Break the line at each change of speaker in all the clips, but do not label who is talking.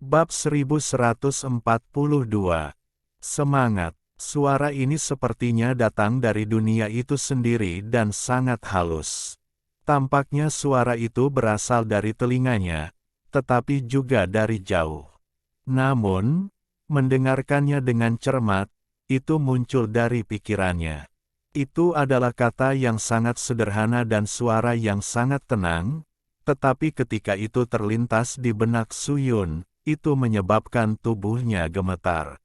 Bab 1142. Semangat. Suara ini sepertinya datang dari dunia itu sendiri dan sangat halus. Tampaknya suara itu berasal dari telinganya, tetapi juga dari jauh. Namun, mendengarkannya dengan cermat, itu muncul dari pikirannya. Itu adalah kata yang sangat sederhana dan suara yang sangat tenang, tetapi ketika itu terlintas di benak Suyun, itu menyebabkan tubuhnya gemetar.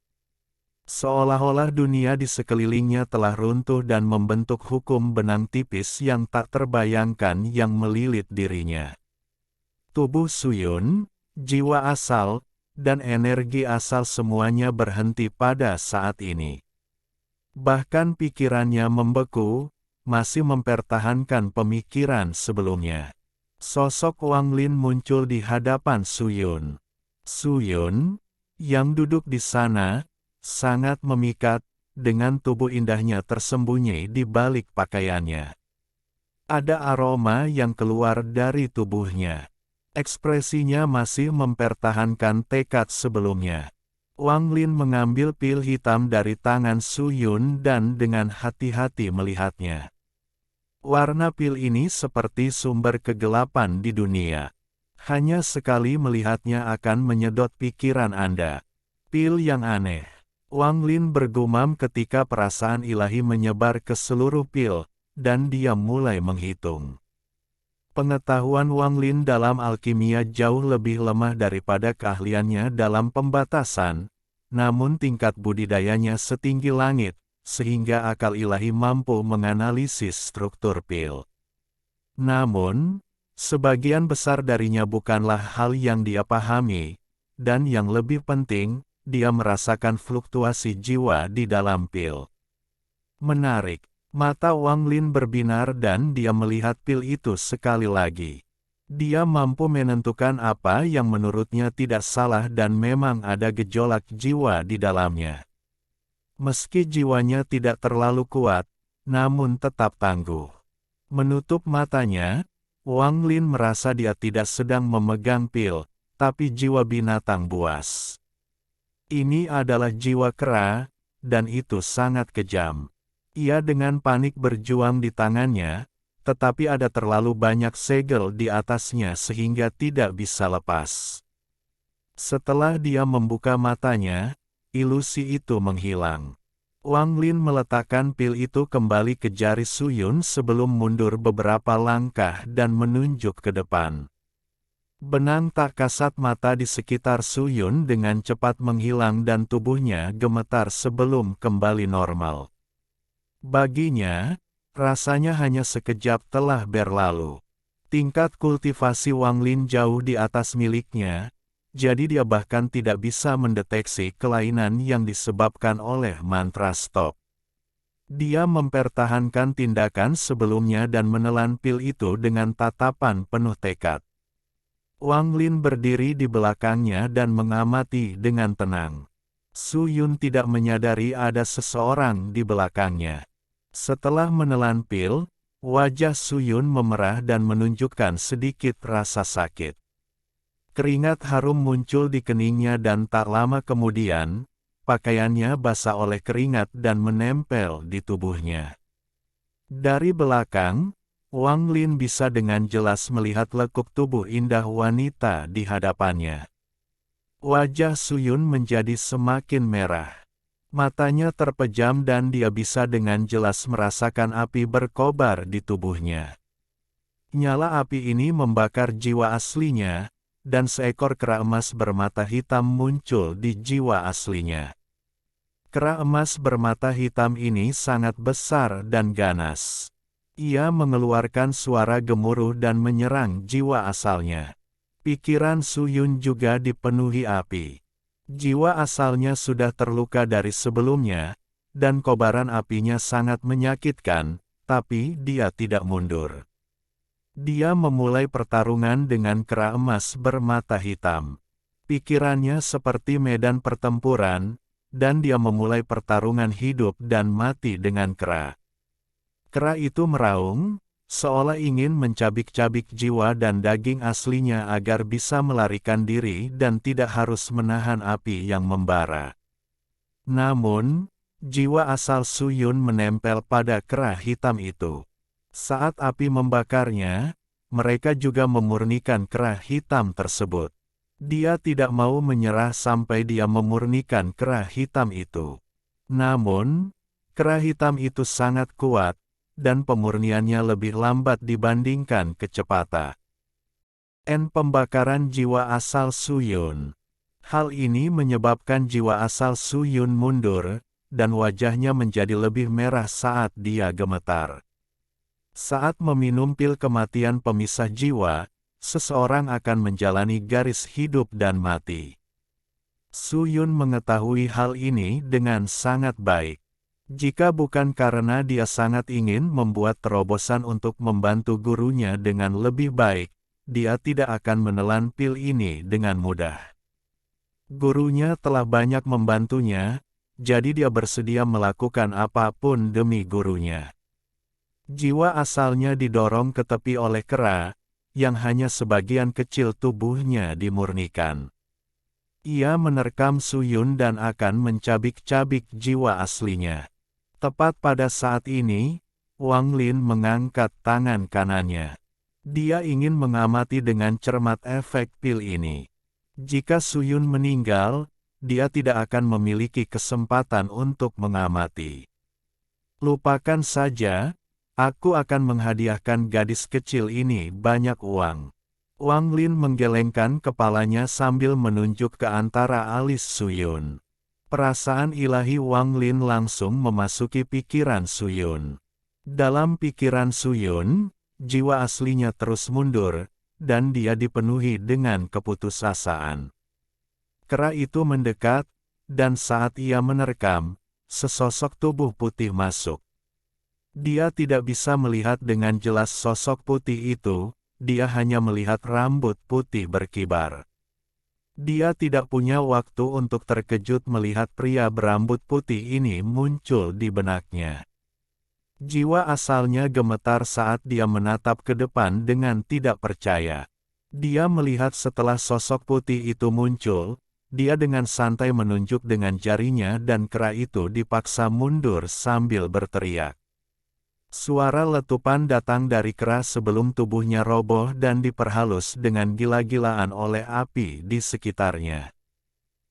Seolah-olah dunia di sekelilingnya telah runtuh dan membentuk hukum benang tipis yang tak terbayangkan yang melilit dirinya. Tubuh Suyun, jiwa asal, dan energi asal semuanya berhenti pada saat ini. Bahkan pikirannya membeku, masih mempertahankan pemikiran sebelumnya. Sosok Wang Lin muncul di hadapan Suyun. Suyun, yang duduk di sana, sangat memikat, dengan tubuh indahnya tersembunyi di balik pakaiannya. Ada aroma yang keluar dari tubuhnya. Ekspresinya masih mempertahankan tekad sebelumnya. Wang Lin mengambil pil hitam dari tangan Suyun dan dengan hati-hati melihatnya. Warna pil ini seperti sumber kegelapan di dunia. Hanya sekali melihatnya akan menyedot pikiran Anda. Pil yang aneh. Wang Lin bergumam ketika perasaan ilahi menyebar ke seluruh pil, dan dia mulai menghitung. Pengetahuan Wang Lin dalam alkimia jauh lebih lemah daripada keahliannya dalam pembatasan, namun tingkat budidayanya setinggi langit, sehingga akal ilahi mampu menganalisis struktur pil. Namun, sebagian besar darinya bukanlah hal yang dia pahami, dan yang lebih penting, dia merasakan fluktuasi jiwa di dalam pil. Menarik, mata Wang Lin berbinar dan dia melihat pil itu sekali lagi. Dia mampu menentukan apa yang menurutnya tidak salah dan memang ada gejolak jiwa di dalamnya. Meski jiwanya tidak terlalu kuat, namun tetap tangguh. Menutup matanya, Wang Lin merasa dia tidak sedang memegang pil, tapi jiwa binatang buas. Ini adalah jiwa kera, dan itu sangat kejam. Ia dengan panik berjuang di tangannya, tetapi ada terlalu banyak segel di atasnya sehingga tidak bisa lepas. Setelah dia membuka matanya, ilusi itu menghilang. Wang Lin meletakkan pil itu kembali ke jari Suyun sebelum mundur beberapa langkah dan menunjuk ke depan. Benang tak kasat mata di sekitar Suyun dengan cepat menghilang dan tubuhnya gemetar sebelum kembali normal. Baginya, rasanya hanya sekejap telah berlalu. Tingkat kultivasi Wang Lin jauh di atas miliknya, jadi dia bahkan tidak bisa mendeteksi kelainan yang disebabkan oleh mantra stop. Dia mempertahankan tindakan sebelumnya dan menelan pil itu dengan tatapan penuh tekad. Wang Lin berdiri di belakangnya dan mengamati dengan tenang. Suyun tidak menyadari ada seseorang di belakangnya. Setelah menelan pil, wajah Suyun memerah dan menunjukkan sedikit rasa sakit. Keringat harum muncul di keningnya dan tak lama kemudian, pakaiannya basah oleh keringat dan menempel di tubuhnya. Dari belakang, Wang Lin bisa dengan jelas melihat lekuk tubuh indah wanita di hadapannya. Wajah Suyun menjadi semakin merah. Matanya terpejam dan dia bisa dengan jelas merasakan api berkobar di tubuhnya. Nyala api ini membakar jiwa aslinya, dan seekor kera emas bermata hitam muncul di jiwa aslinya. Kera emas bermata hitam ini sangat besar dan ganas. Ia mengeluarkan suara gemuruh dan menyerang jiwa asalnya. Pikiran Suyun juga dipenuhi api. Jiwa asalnya sudah terluka dari sebelumnya, dan kobaran apinya sangat menyakitkan, tapi dia tidak mundur. Dia memulai pertarungan dengan kera emas bermata hitam. Pikirannya seperti medan pertempuran, dan dia memulai pertarungan hidup dan mati dengan kera. Kera itu meraung, seolah ingin mencabik-cabik jiwa dan daging aslinya agar bisa melarikan diri dan tidak harus menahan api yang membara. Namun, jiwa asal Su Yun menempel pada kera hitam itu. Saat api membakarnya, mereka juga memurnikan kera hitam tersebut. Dia tidak mau menyerah sampai dia memurnikan kera hitam itu. Namun, kera hitam itu sangat kuat, dan pemurniannya lebih lambat dibandingkan kecepatan pembakaran jiwa asal Su Yun. Hal ini menyebabkan jiwa asal Su Yun mundur, dan wajahnya menjadi lebih merah saat dia gemetar. Saat meminum pil kematian pemisah jiwa, seseorang akan menjalani garis hidup dan mati. Su Yun mengetahui hal ini dengan sangat baik. Jika bukan karena dia sangat ingin membuat terobosan untuk membantu gurunya dengan lebih baik, dia tidak akan menelan pil ini dengan mudah. Gurunya telah banyak membantunya, jadi dia bersedia melakukan apapun demi gurunya. Jiwa asalnya didorong ke tepi oleh kera, yang hanya sebagian kecil tubuhnya dimurnikan. Ia menerkam Su Yun dan akan mencabik-cabik jiwa aslinya. Tepat pada saat ini, Wang Lin mengangkat tangan kanannya. Dia ingin mengamati dengan cermat efek pil ini. Jika Su Yun meninggal, dia tidak akan memiliki kesempatan untuk mengamati. Lupakan saja, aku akan menghadiahkan gadis kecil ini banyak uang. Wang Lin menggelengkan kepalanya sambil menunjuk ke antara alis Su Yun. Perasaan ilahi Wang Lin langsung memasuki pikiran Su Yun. Dalam pikiran Su Yun, jiwa aslinya terus mundur, dan dia dipenuhi dengan keputusasaan. Kera itu mendekat, dan saat ia menerkam, sesosok tubuh putih masuk. Dia tidak bisa melihat dengan jelas sosok putih itu, dia hanya melihat rambut putih berkibar. Dia tidak punya waktu untuk terkejut melihat pria berambut putih ini muncul di benaknya. Jiwa asalnya gemetar saat dia menatap ke depan dengan tidak percaya. Dia melihat setelah sosok putih itu muncul, dia dengan santai menunjuk dengan jarinya dan kera itu dipaksa mundur sambil berteriak. Suara letupan datang dari kera sebelum tubuhnya roboh dan diperhalus dengan gila-gilaan oleh api di sekitarnya.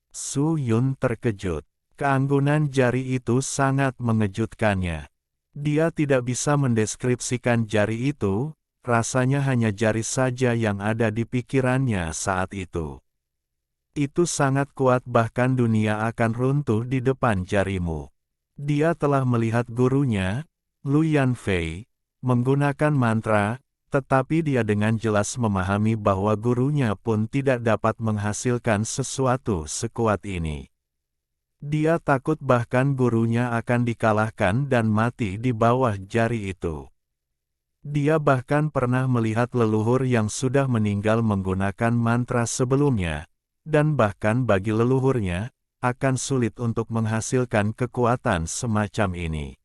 Su Yun terkejut. Keanggunan jari itu sangat mengejutkannya. Dia tidak bisa mendeskripsikan jari itu, rasanya hanya jari saja yang ada di pikirannya saat itu. Itu sangat kuat, bahkan dunia akan runtuh di depan jarimu. Dia telah melihat gurunya, Lu Yanfei, menggunakan mantra, tetapi dia dengan jelas memahami bahwa gurunya pun tidak dapat menghasilkan sesuatu sekuat ini. Dia takut bahkan gurunya akan dikalahkan dan mati di bawah jari itu. Dia bahkan pernah melihat leluhur yang sudah meninggal menggunakan mantra sebelumnya, dan bahkan bagi leluhurnya, akan sulit untuk menghasilkan kekuatan semacam ini.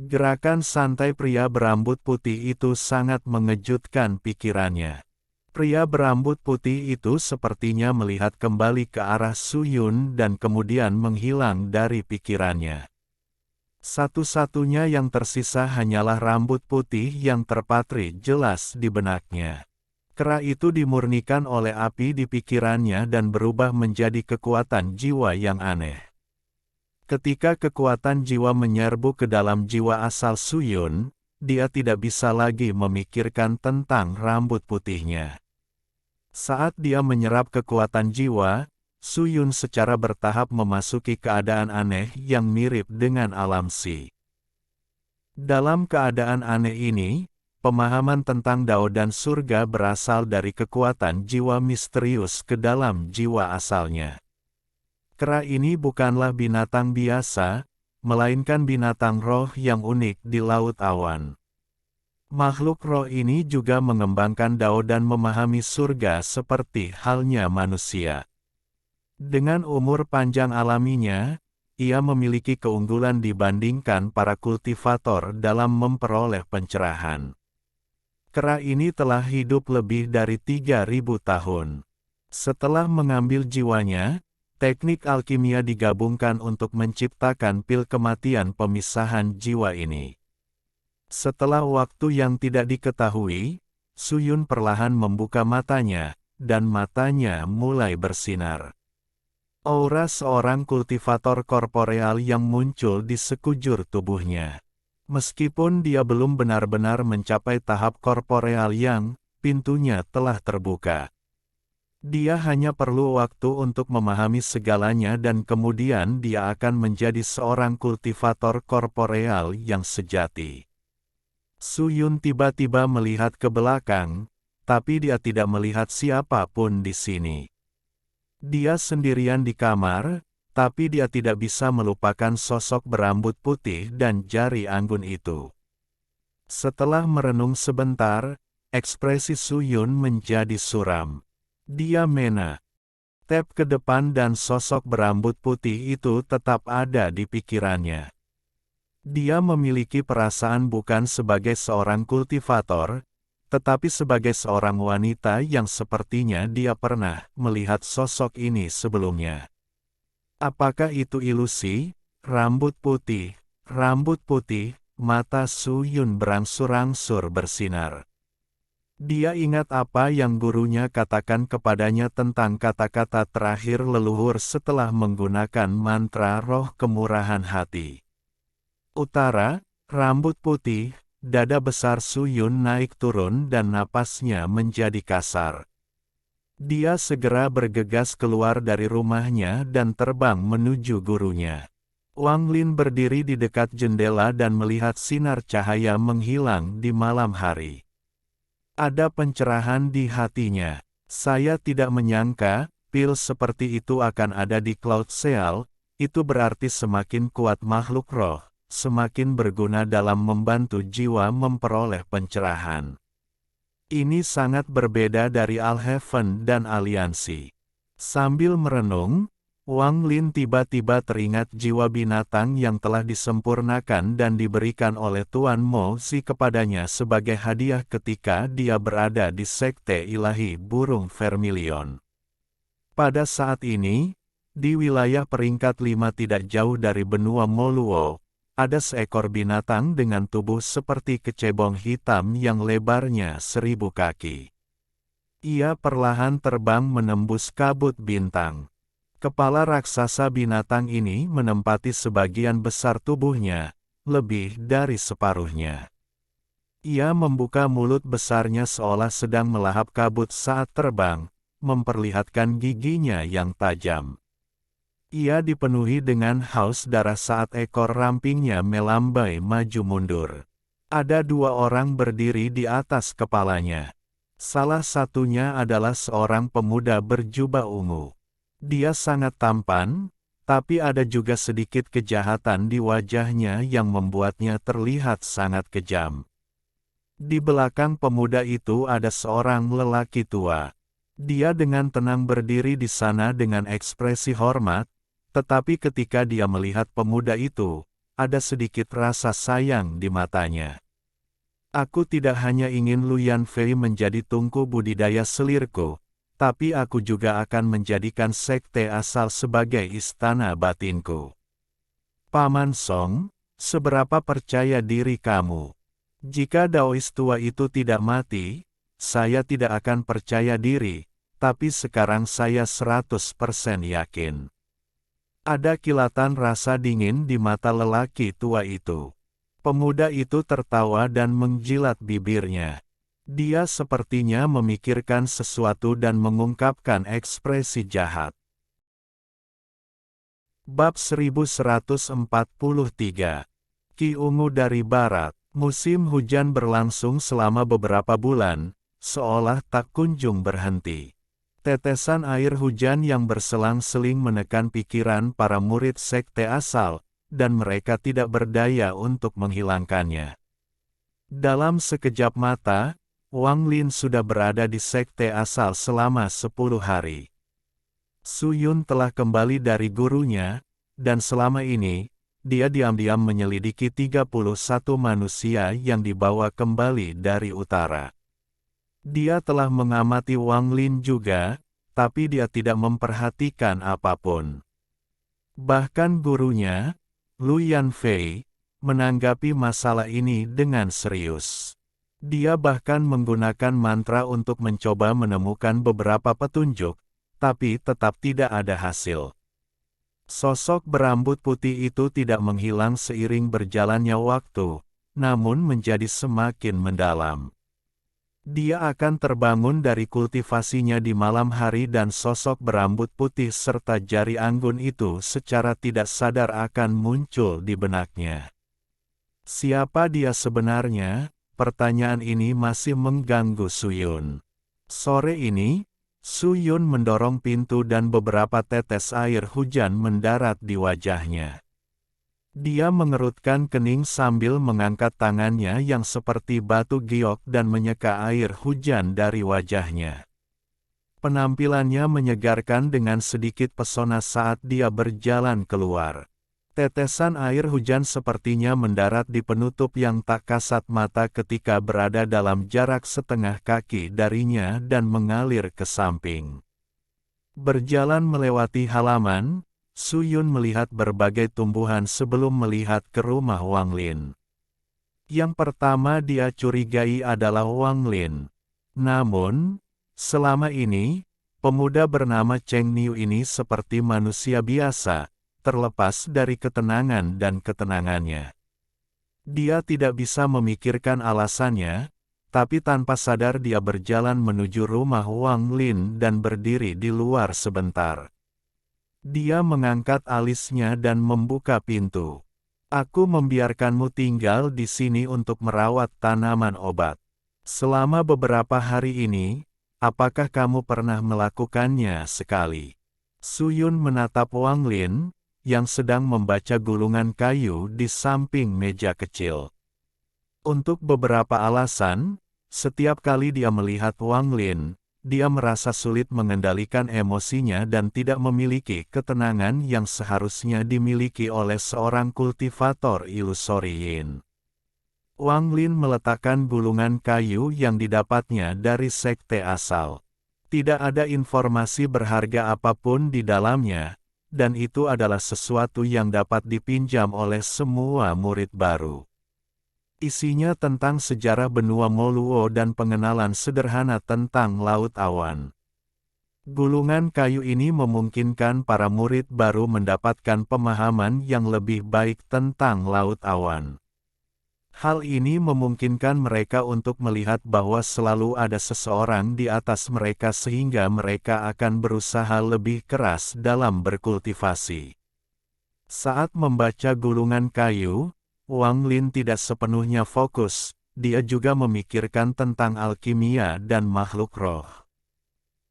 Gerakan santai pria berambut putih itu sangat mengejutkan pikirannya. Pria berambut putih itu sepertinya melihat kembali ke arah Su Yun dan kemudian menghilang dari pikirannya. Satu-satunya yang tersisa hanyalah rambut putih yang terpatri jelas di benaknya. Kera itu dimurnikan oleh api di pikirannya dan berubah menjadi kekuatan jiwa yang aneh. Ketika kekuatan jiwa menyerbu ke dalam jiwa asal Su Yun, dia tidak bisa lagi memikirkan tentang rambut putihnya. Saat dia menyerap kekuatan jiwa, Su Yun secara bertahap memasuki keadaan aneh yang mirip dengan alam Si. Dalam keadaan aneh ini, pemahaman tentang Dao dan surga berasal dari kekuatan jiwa misterius ke dalam jiwa asalnya. Kera ini bukanlah binatang biasa, melainkan binatang roh yang unik di Laut Awan. Makhluk roh ini juga mengembangkan Dao dan memahami surga seperti halnya manusia. Dengan umur panjang alaminya, ia memiliki keunggulan dibandingkan para kultivator dalam memperoleh pencerahan. Kera ini telah hidup lebih dari 3.000 tahun. Setelah mengambil jiwanya, teknik alkimia digabungkan untuk menciptakan pil kematian pemisahan jiwa ini. Setelah waktu yang tidak diketahui, Suyun perlahan membuka matanya, dan matanya mulai bersinar. Aura seorang kultivator korporeal yang muncul di sekujur tubuhnya. Meskipun dia belum benar-benar mencapai tahap korporeal yang, pintunya telah terbuka. Dia hanya perlu waktu untuk memahami segalanya dan kemudian dia akan menjadi seorang kultivator korporeal yang sejati. Suyun tiba-tiba melihat ke belakang, tapi dia tidak melihat siapapun di sini. Dia sendirian di kamar, tapi dia tidak bisa melupakan sosok berambut putih dan jari anggun itu. Setelah merenung sebentar, ekspresi Suyun menjadi suram. Dia menatap ke depan dan sosok berambut putih itu tetap ada di pikirannya. Dia memiliki perasaan bukan sebagai seorang kultivator, tetapi sebagai seorang wanita yang sepertinya dia pernah melihat sosok ini sebelumnya. Apakah itu ilusi? Rambut putih, mata Suyun berangsur-angsur bersinar. Dia ingat apa yang gurunya katakan kepadanya tentang kata-kata terakhir leluhur setelah menggunakan mantra roh kemurahan hati. Utara, rambut putih, dada besar Suyun naik turun dan napasnya menjadi kasar. Dia segera bergegas keluar dari rumahnya dan terbang menuju gurunya. Wang Lin berdiri di dekat jendela dan melihat sinar cahaya menghilang di malam hari. Ada pencerahan di hatinya. Saya tidak menyangka, pil seperti itu akan ada di Cloud Seal, itu berarti semakin kuat makhluk roh, semakin berguna dalam membantu jiwa memperoleh pencerahan. Ini sangat berbeda dari Alhaven dan Aliansi. Sambil merenung, Wang Lin tiba-tiba teringat jiwa binatang yang telah disempurnakan dan diberikan oleh Tuan Mo Xi kepadanya sebagai hadiah ketika dia berada di Sekte Ilahi Burung Vermilion. Pada saat ini, di wilayah peringkat 5 tidak jauh dari benua Moluo, ada seekor binatang dengan tubuh seperti kecebong hitam yang lebarnya 1000 kaki. Ia perlahan terbang menembus kabut bintang. Kepala raksasa binatang ini menempati sebagian besar tubuhnya, lebih dari separuhnya. Ia membuka mulut besarnya seolah sedang melahap kabut saat terbang, memperlihatkan giginya yang tajam. Ia dipenuhi dengan haus darah saat ekor rampingnya melambai maju mundur. Ada 2 orang berdiri di atas kepalanya. Salah satunya adalah seorang pemuda berjubah ungu. Dia sangat tampan, tapi ada juga sedikit kejahatan di wajahnya yang membuatnya terlihat sangat kejam. Di belakang pemuda itu ada seorang lelaki tua. Dia dengan tenang berdiri di sana dengan ekspresi hormat, tetapi ketika dia melihat pemuda itu, ada sedikit rasa sayang di matanya. Aku tidak hanya ingin Luyan Fei menjadi tungku budidaya selirku, tapi aku juga akan menjadikan sekte asal sebagai istana batinku. Paman Song, seberapa percaya diri kamu? Jika Daois tua itu tidak mati, saya tidak akan percaya diri, tapi sekarang saya 100% yakin. Ada kilatan rasa dingin di mata lelaki tua itu. Pemuda itu tertawa dan menjilat bibirnya. Dia sepertinya memikirkan sesuatu dan mengungkapkan ekspresi jahat. Bab 1143. Ki Ungu dari Barat. Musim hujan berlangsung selama beberapa bulan, seolah tak kunjung berhenti. Tetesan air hujan yang berselang-seling menekan pikiran para murid sekte asal, dan mereka tidak berdaya untuk menghilangkannya. Dalam sekejap mata, Wang Lin sudah berada di sekte asal selama 10 hari. Suyun telah kembali dari gurunya, dan selama ini, dia diam-diam menyelidiki 31 manusia yang dibawa kembali dari utara. Dia telah mengamati Wang Lin juga, tapi dia tidak memperhatikan apapun. Bahkan gurunya, Lu Yanfei, menanggapi masalah ini dengan serius. Dia bahkan menggunakan mantra untuk mencoba menemukan beberapa petunjuk, tapi tetap tidak ada hasil. Sosok berambut putih itu tidak menghilang seiring berjalannya waktu, namun menjadi semakin mendalam. Dia akan terbangun dari kultivasinya di malam hari dan sosok berambut putih serta jari anggun itu secara tidak sadar akan muncul di benaknya. Siapa dia sebenarnya? Pertanyaan ini masih mengganggu Suyun. Sore ini, Suyun mendorong pintu dan beberapa tetes air hujan mendarat di wajahnya. Dia mengerutkan kening sambil mengangkat tangannya yang seperti batu giok dan menyeka air hujan dari wajahnya. Penampilannya menyegarkan dengan sedikit pesona saat dia berjalan keluar. Tetesan air hujan sepertinya mendarat di penutup yang tak kasat mata ketika berada dalam jarak setengah kaki darinya dan mengalir ke samping. Berjalan melewati halaman, Suyun melihat berbagai tumbuhan sebelum melihat ke rumah Wang Lin. Yang pertama dia curigai adalah Wang Lin. Namun, selama ini, pemuda bernama Cheng Niu ini seperti manusia biasa, terlepas dari ketenangan dan ketenangannya. Dia tidak bisa memikirkan alasannya, tapi tanpa sadar dia berjalan menuju rumah Wang Lin dan berdiri di luar sebentar. Dia mengangkat alisnya dan membuka pintu. Aku membiarkanmu tinggal di sini untuk merawat tanaman obat. Selama beberapa hari ini, apakah kamu pernah melakukannya sekali? Suyun menatap Wang Lin, yang sedang membaca gulungan kayu di samping meja kecil. Untuk beberapa alasan, setiap kali dia melihat Wang Lin, dia merasa sulit mengendalikan emosinya dan tidak memiliki ketenangan yang seharusnya dimiliki oleh seorang kultivator ilusoriin. Wang Lin meletakkan gulungan kayu yang didapatnya dari sekte asal. Tidak ada informasi berharga apapun di dalamnya, dan itu adalah sesuatu yang dapat dipinjam oleh semua murid baru. Isinya tentang sejarah benua Moluo dan pengenalan sederhana tentang Laut Awan. Gulungan kayu ini memungkinkan para murid baru mendapatkan pemahaman yang lebih baik tentang Laut Awan. Hal ini memungkinkan mereka untuk melihat bahwa selalu ada seseorang di atas mereka sehingga mereka akan berusaha lebih keras dalam berkultivasi. Saat membaca gulungan kayu, Wang Lin tidak sepenuhnya fokus, dia juga memikirkan tentang alkimia dan makhluk roh.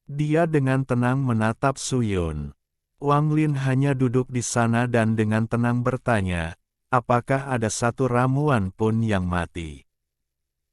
Dia dengan tenang menatap Suyun. Wang Lin hanya duduk di sana dan dengan tenang bertanya, apakah ada satu ramuan pun yang mati?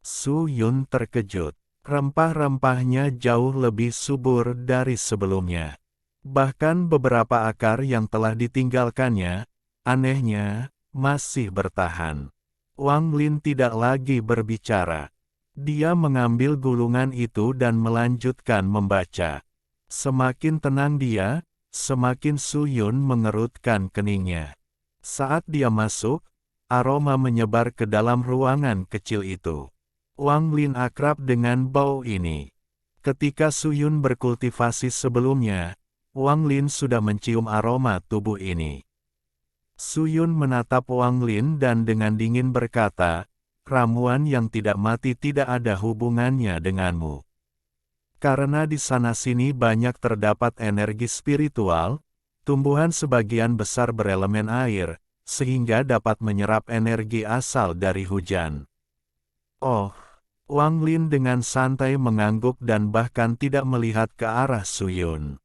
Suyun terkejut. Rempah-rempahnya jauh lebih subur dari sebelumnya. Bahkan beberapa akar yang telah ditinggalkannya, anehnya, masih bertahan. Wang Lin tidak lagi berbicara. Dia mengambil gulungan itu dan melanjutkan membaca. Semakin tenang dia, semakin Suyun mengerutkan keningnya. Saat dia masuk, aroma menyebar ke dalam ruangan kecil itu. Wang Lin akrab dengan bau ini. Ketika Suyun berkultivasi sebelumnya, Wang Lin sudah mencium aroma tubuh ini. Suyun menatap Wang Lin dan dengan dingin berkata, ramuan yang tidak mati tidak ada hubungannya denganmu. Karena di sana-sini banyak terdapat energi spiritual, tumbuhan sebagian besar berelemen air, sehingga dapat menyerap energi asal dari hujan. Oh, Wang Lin dengan santai mengangguk dan bahkan tidak melihat ke arah Suyun.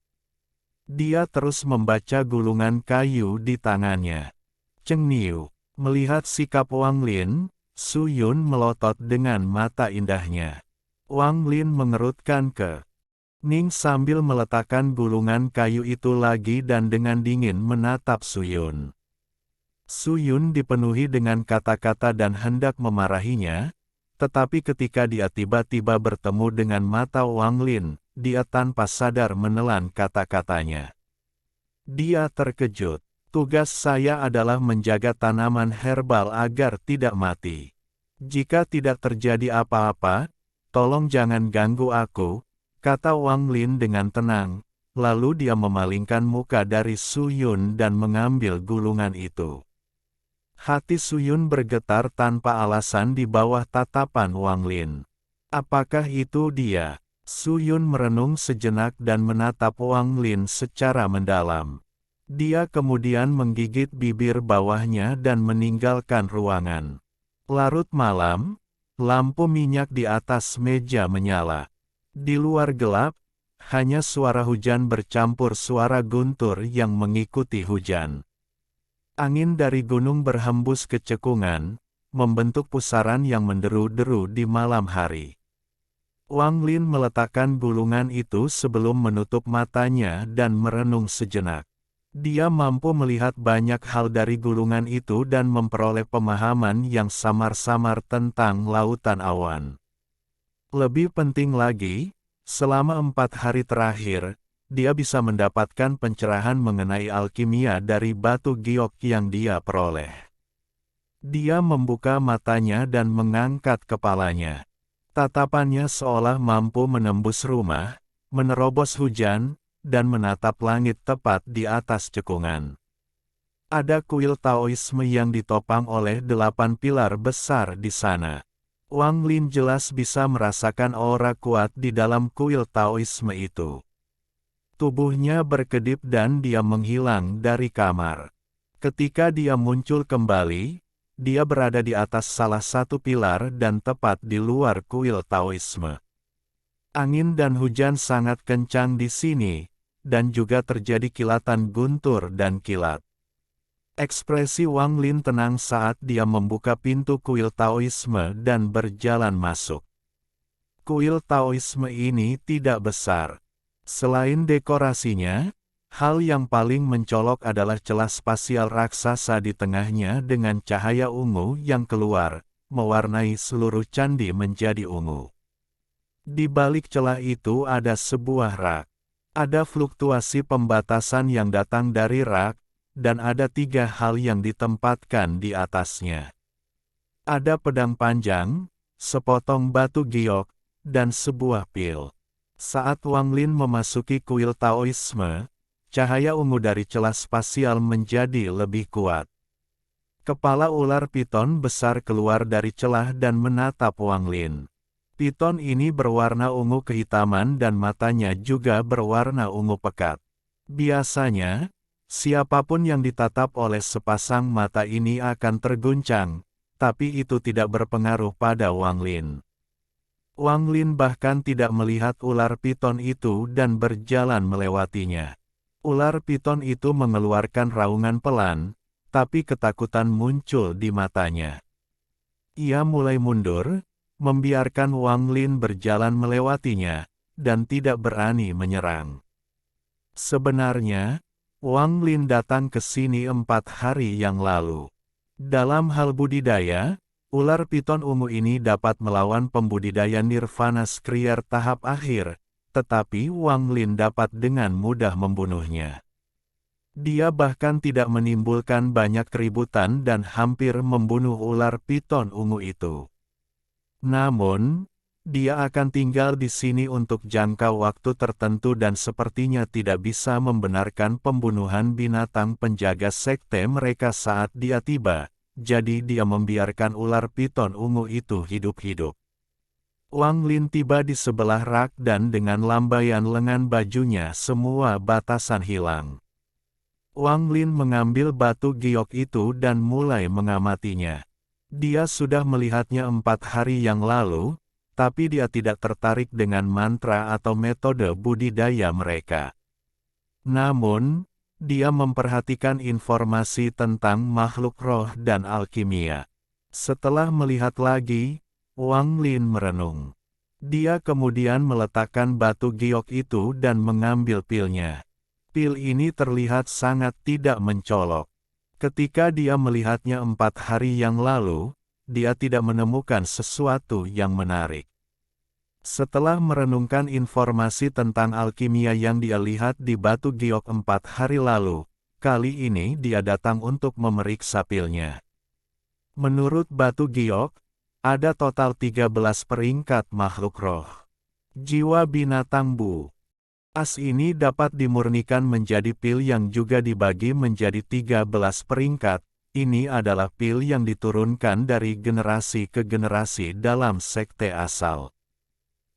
Dia terus membaca gulungan kayu di tangannya. Cheng Niu, melihat sikap Wang Lin, Suyun melotot dengan mata indahnya. Wang Lin mengerutkan kening sambil meletakkan gulungan kayu itu lagi dan dengan dingin menatap Suyun. Suyun dipenuhi dengan kata-kata dan hendak memarahinya, Tetapi ketika dia tiba-tiba bertemu dengan mata Wang Lin, dia tanpa sadar menelan kata-katanya. Dia terkejut. Tugas saya adalah menjaga tanaman herbal agar tidak mati. Jika tidak terjadi apa-apa, tolong jangan ganggu aku, kata Wang Lin dengan tenang. Lalu dia memalingkan muka dari Su Yun dan mengambil gulungan itu. Hati Su Yun bergetar tanpa alasan di bawah tatapan Wang Lin. Apakah itu dia? Su Yun merenung sejenak dan menatap Wang Lin secara mendalam. Dia kemudian menggigit bibir bawahnya dan meninggalkan ruangan. Larut malam, lampu minyak di atas meja menyala. Di luar gelap, hanya suara hujan bercampur suara guntur yang mengikuti hujan. Angin dari gunung berhembus ke cekungan, membentuk pusaran yang menderu-deru di malam hari. Wang Lin meletakkan gulungan itu sebelum menutup matanya dan merenung sejenak. Dia mampu melihat banyak hal dari gulungan itu dan memperoleh pemahaman yang samar-samar tentang lautan awan. Lebih penting lagi, selama 4 hari terakhir, dia bisa mendapatkan pencerahan mengenai alkimia dari batu giok yang dia peroleh. Dia membuka matanya dan mengangkat kepalanya. Tatapannya seolah mampu menembus rumah, menerobos hujan, dan menatap langit tepat di atas cekungan. Ada kuil Taoisme yang ditopang oleh 8 pilar besar di sana. Wang Lin jelas bisa merasakan aura kuat di dalam kuil Taoisme itu. Tubuhnya berkedip dan dia menghilang dari kamar. Ketika dia muncul kembali, dia berada di atas salah satu pilar dan tepat di luar kuil Taoisme. Angin dan hujan sangat kencang di sini, dan juga terjadi kilatan guntur dan kilat. Ekspresi Wang Lin tenang saat dia membuka pintu kuil Taoisme dan berjalan masuk. Kuil Taoisme ini tidak besar. Selain dekorasinya, hal yang paling mencolok adalah celah spasial raksasa di tengahnya dengan cahaya ungu yang keluar, mewarnai seluruh candi menjadi ungu. Di balik celah itu ada sebuah rak. Ada fluktuasi pembatasan yang datang dari rak, dan ada 3 hal yang ditempatkan di atasnya. Ada pedang panjang, sepotong batu giok, dan sebuah pil. Saat Wang Lin memasuki kuil Taoisme, cahaya ungu dari celah spasial menjadi lebih kuat. Kepala ular piton besar keluar dari celah dan menatap Wang Lin. Piton ini berwarna ungu kehitaman dan matanya juga berwarna ungu pekat. Biasanya, siapapun yang ditatap oleh sepasang mata ini akan terguncang, tapi itu tidak berpengaruh pada Wang Lin. Wang Lin bahkan tidak melihat ular piton itu dan berjalan melewatinya. Ular piton itu mengeluarkan raungan pelan, tapi ketakutan muncul di matanya. Ia mulai mundur, membiarkan Wang Lin berjalan melewatinya, dan tidak berani menyerang. Sebenarnya, Wang Lin datang ke sini 4 hari yang lalu. Dalam hal budidaya, ular piton ungu ini dapat melawan pembudidaya Nirvana Skrier tahap akhir, tetapi Wang Lin dapat dengan mudah membunuhnya. Dia bahkan tidak menimbulkan banyak keributan dan hampir membunuh ular piton ungu itu. Namun, dia akan tinggal di sini untuk jangka waktu tertentu dan sepertinya tidak bisa membenarkan pembunuhan binatang penjaga sekte mereka saat dia tiba, jadi dia membiarkan ular piton ungu itu hidup-hidup. Wang Lin tiba di sebelah rak dan dengan lambaian lengan bajunya semua batasan hilang. Wang Lin mengambil batu giok itu dan mulai mengamatinya. Dia sudah melihatnya 4 hari yang lalu, tapi dia tidak tertarik dengan mantra atau metode budidaya mereka. Namun, dia memperhatikan informasi tentang makhluk roh dan alkimia. Setelah melihat lagi, Wang Lin merenung. Dia kemudian meletakkan batu giok itu dan mengambil pilnya. Pil ini terlihat sangat tidak mencolok. Ketika dia melihatnya 4 hari yang lalu, dia tidak menemukan sesuatu yang menarik. Setelah merenungkan informasi tentang alkimia yang dia lihat di batu giok 4 hari lalu, kali ini dia datang untuk memeriksa pilnya. Menurut batu giok, ada total 13 peringkat makhluk roh. Jiwa binatang Bu. As ini dapat dimurnikan menjadi pil yang juga dibagi menjadi 13 peringkat. Ini adalah pil yang diturunkan dari generasi ke generasi dalam sekte asal.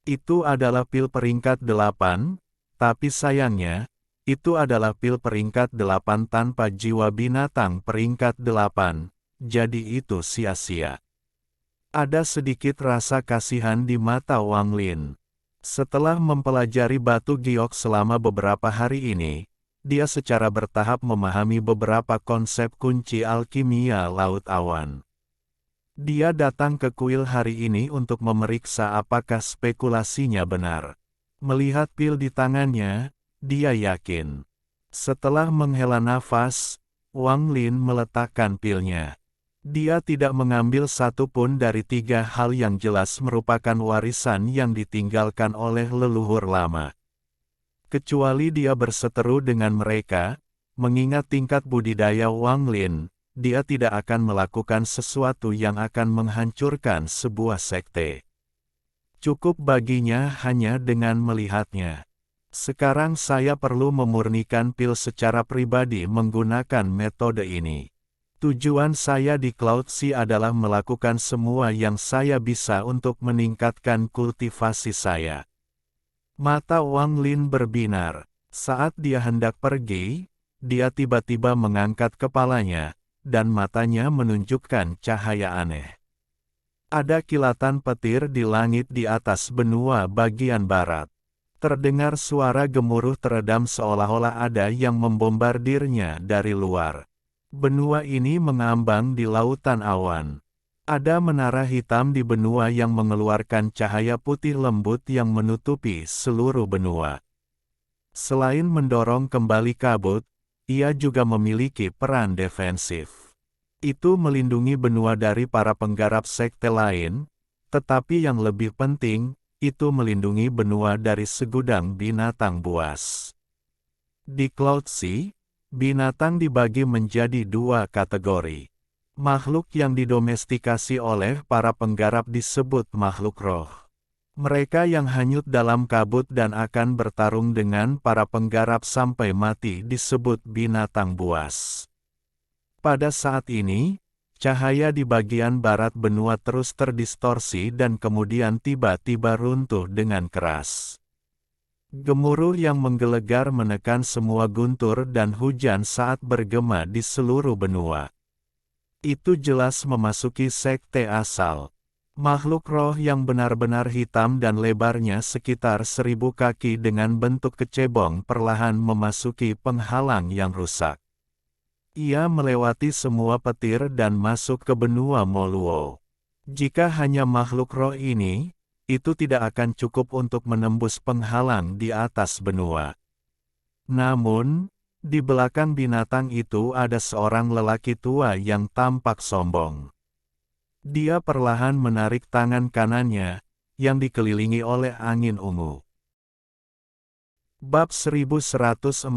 Itu adalah pil peringkat 8, tapi sayangnya, itu adalah pil peringkat 8 tanpa jiwa binatang peringkat 8, jadi itu sia-sia. Ada sedikit rasa kasihan di mata Wang Lin. Setelah mempelajari batu giok selama beberapa hari ini, dia secara bertahap memahami beberapa konsep kunci alkimia Laut Awan. Dia datang ke kuil hari ini untuk memeriksa apakah spekulasinya benar. Melihat pil di tangannya, dia yakin. Setelah menghela nafas, Wang Lin meletakkan pilnya. Dia tidak mengambil satu pun dari 3 hal yang jelas merupakan warisan yang ditinggalkan oleh leluhur lama. Kecuali dia berseteru dengan mereka, mengingat tingkat budidaya Wang Lin, dia tidak akan melakukan sesuatu yang akan menghancurkan sebuah sekte. Cukup baginya hanya dengan melihatnya. Sekarang saya perlu memurnikan pil secara pribadi menggunakan metode ini. Tujuan saya di Cloud Sea adalah melakukan semua yang saya bisa untuk meningkatkan kultivasi saya. Mata Wang Lin berbinar. Saat dia hendak pergi, dia tiba-tiba mengangkat kepalanya, dan matanya menunjukkan cahaya aneh. Ada kilatan petir di langit di atas benua bagian barat. Terdengar suara gemuruh teredam seolah-olah ada yang membombardirnya dari luar. Benua ini mengambang di lautan awan. Ada menara hitam di benua yang mengeluarkan cahaya putih lembut yang menutupi seluruh benua. Selain mendorong kembali kabut, ia juga memiliki peran defensif. Itu melindungi benua dari para penggarap sekte lain, tetapi yang lebih penting, itu melindungi benua dari segudang binatang buas. Di Cloud Sea, binatang dibagi menjadi 2 kategori. Makhluk yang didomestikasi oleh para penggarap disebut makhluk roh. Mereka yang hanyut dalam kabut dan akan bertarung dengan para penggarap sampai mati disebut binatang buas. Pada saat ini, cahaya di bagian barat benua terus terdistorsi dan kemudian tiba-tiba runtuh dengan keras. Gemuruh yang menggelegar menekan semua guntur dan hujan saat bergema di seluruh benua. Itu jelas memasuki sekte asal. Makhluk roh yang benar-benar hitam dan lebarnya sekitar 1000 kaki dengan bentuk kecebong perlahan memasuki penghalang yang rusak. Ia melewati semua petir dan masuk ke benua Moluo. Jika hanya makhluk roh ini, itu tidak akan cukup untuk menembus penghalang di atas benua. Namun, di belakang binatang itu ada seorang lelaki tua yang tampak sombong. Dia perlahan menarik tangan kanannya, yang dikelilingi oleh angin ungu. Bab 1144.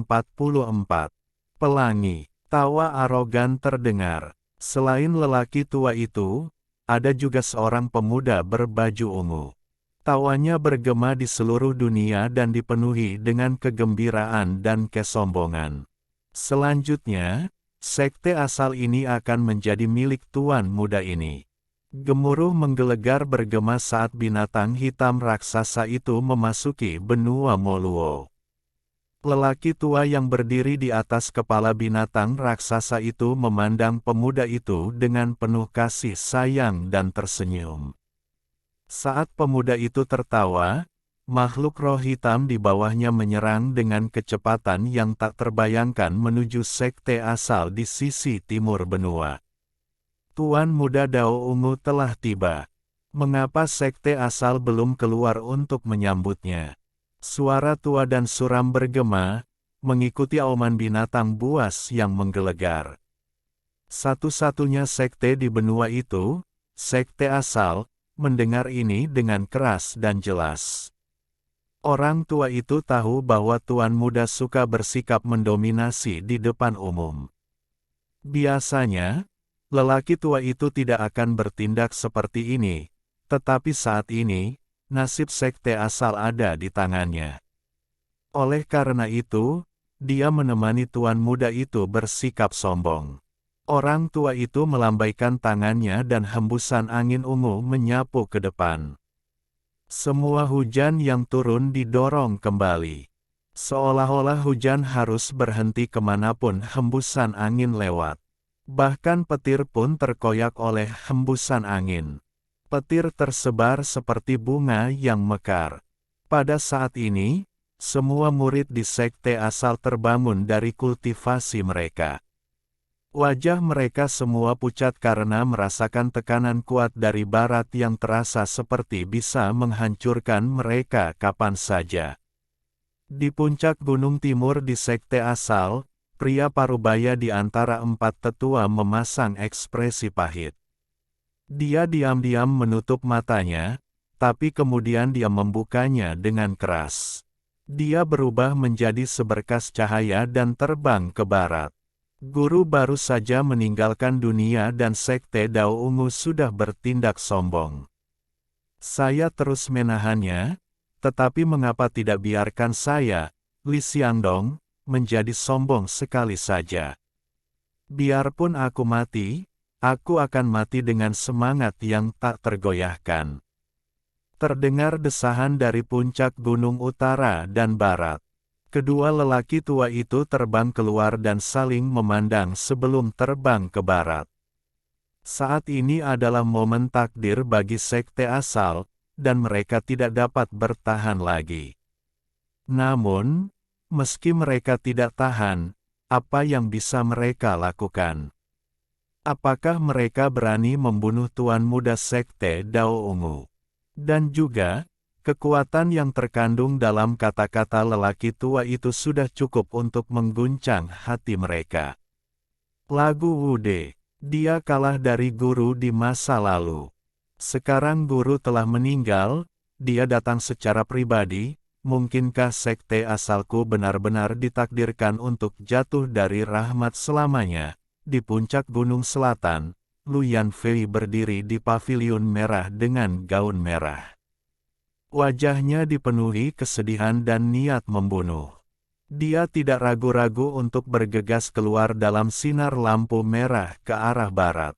Pelangi. Tawa arogan terdengar. Selain lelaki tua itu, ada juga seorang pemuda berbaju ungu. Tawanya bergema di seluruh dunia dan dipenuhi dengan kegembiraan dan kesombongan. Selanjutnya, sekte asal ini akan menjadi milik tuan muda ini. Gemuruh menggelegar bergema saat binatang hitam raksasa itu memasuki benua Moluo. Lelaki tua yang berdiri di atas kepala binatang raksasa itu memandang pemuda itu dengan penuh kasih sayang dan tersenyum. Saat pemuda itu tertawa, makhluk roh hitam di bawahnya menyerang dengan kecepatan yang tak terbayangkan menuju sekte asal di sisi timur benua. Tuan muda Dao Ungu telah tiba. Mengapa sekte asal belum keluar untuk menyambutnya? Suara tua dan suram bergema, mengikuti auman binatang buas yang menggelegar. Satu-satunya sekte di benua itu, sekte asal, mendengar ini dengan keras dan jelas. Orang tua itu tahu bahwa tuan muda suka bersikap mendominasi di depan umum. Biasanya, lelaki tua itu tidak akan bertindak seperti ini, tetapi saat ini, nasib sekte asal ada di tangannya. Oleh karena itu, dia menemani tuan muda itu bersikap sombong. Orang tua itu melambaikan tangannya dan hembusan angin ungu menyapu ke depan. Semua hujan yang turun didorong kembali. Seolah-olah hujan harus berhenti kemanapun hembusan angin lewat. Bahkan petir pun terkoyak oleh hembusan angin. Petir tersebar seperti bunga yang mekar. Pada saat ini, semua murid di sekte asal terbangun dari kultivasi mereka. Wajah mereka semua pucat karena merasakan tekanan kuat dari barat yang terasa seperti bisa menghancurkan mereka kapan saja. Di puncak gunung timur di sekte asal, pria parubaya di antara empat tetua memasang ekspresi pahit. Dia diam-diam menutup matanya, tapi kemudian dia membukanya dengan keras. Dia berubah menjadi seberkas cahaya dan terbang ke barat. Guru baru saja meninggalkan dunia dan sekte Dao Ungu sudah bertindak sombong. Saya terus menahannya, tetapi mengapa tidak biarkan saya, Li Xiangdong, menjadi sombong sekali saja. Biarpun aku mati, aku akan mati dengan semangat yang tak tergoyahkan. Terdengar desahan dari puncak gunung utara dan barat. Kedua lelaki tua itu terbang keluar dan saling memandang sebelum terbang ke barat. Saat ini adalah momen takdir bagi sekte asal, dan mereka tidak dapat bertahan lagi. Namun, meski mereka tidak tahan, apa yang bisa mereka lakukan? Apakah mereka berani membunuh tuan muda sekte Dao Ungu? Dan juga, kekuatan yang terkandung dalam kata-kata lelaki tua itu sudah cukup untuk mengguncang hati mereka. Lagu Wude, dia kalah dari guru di masa lalu. Sekarang guru telah meninggal, dia datang secara pribadi, mungkinkah sekte asalku benar-benar ditakdirkan untuk jatuh dari rahmat selamanya? Di puncak gunung selatan, Lu Yanfei berdiri di paviliun merah dengan gaun merah. Wajahnya dipenuhi kesedihan dan niat membunuh. Dia tidak ragu-ragu untuk bergegas keluar dalam sinar lampu merah ke arah barat.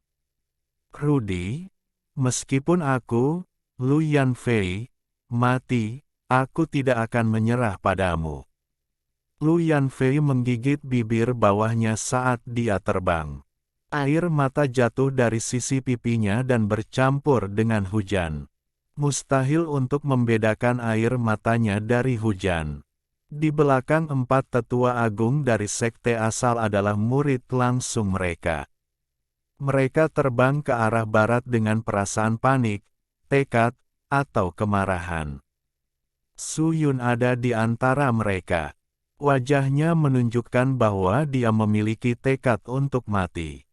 Rudy, meskipun aku, Lu Yanfei, mati, aku tidak akan menyerah padamu. Lu Yanfei menggigit bibir bawahnya saat dia terbang. Air mata jatuh dari sisi pipinya dan bercampur dengan hujan. Mustahil untuk membedakan air matanya dari hujan. Di belakang empat tetua agung dari sekte asal adalah murid langsung mereka. Mereka terbang ke arah barat dengan perasaan panik, tekad, atau kemarahan. Su Yun ada di antara mereka. Wajahnya menunjukkan bahwa dia memiliki tekad untuk mati.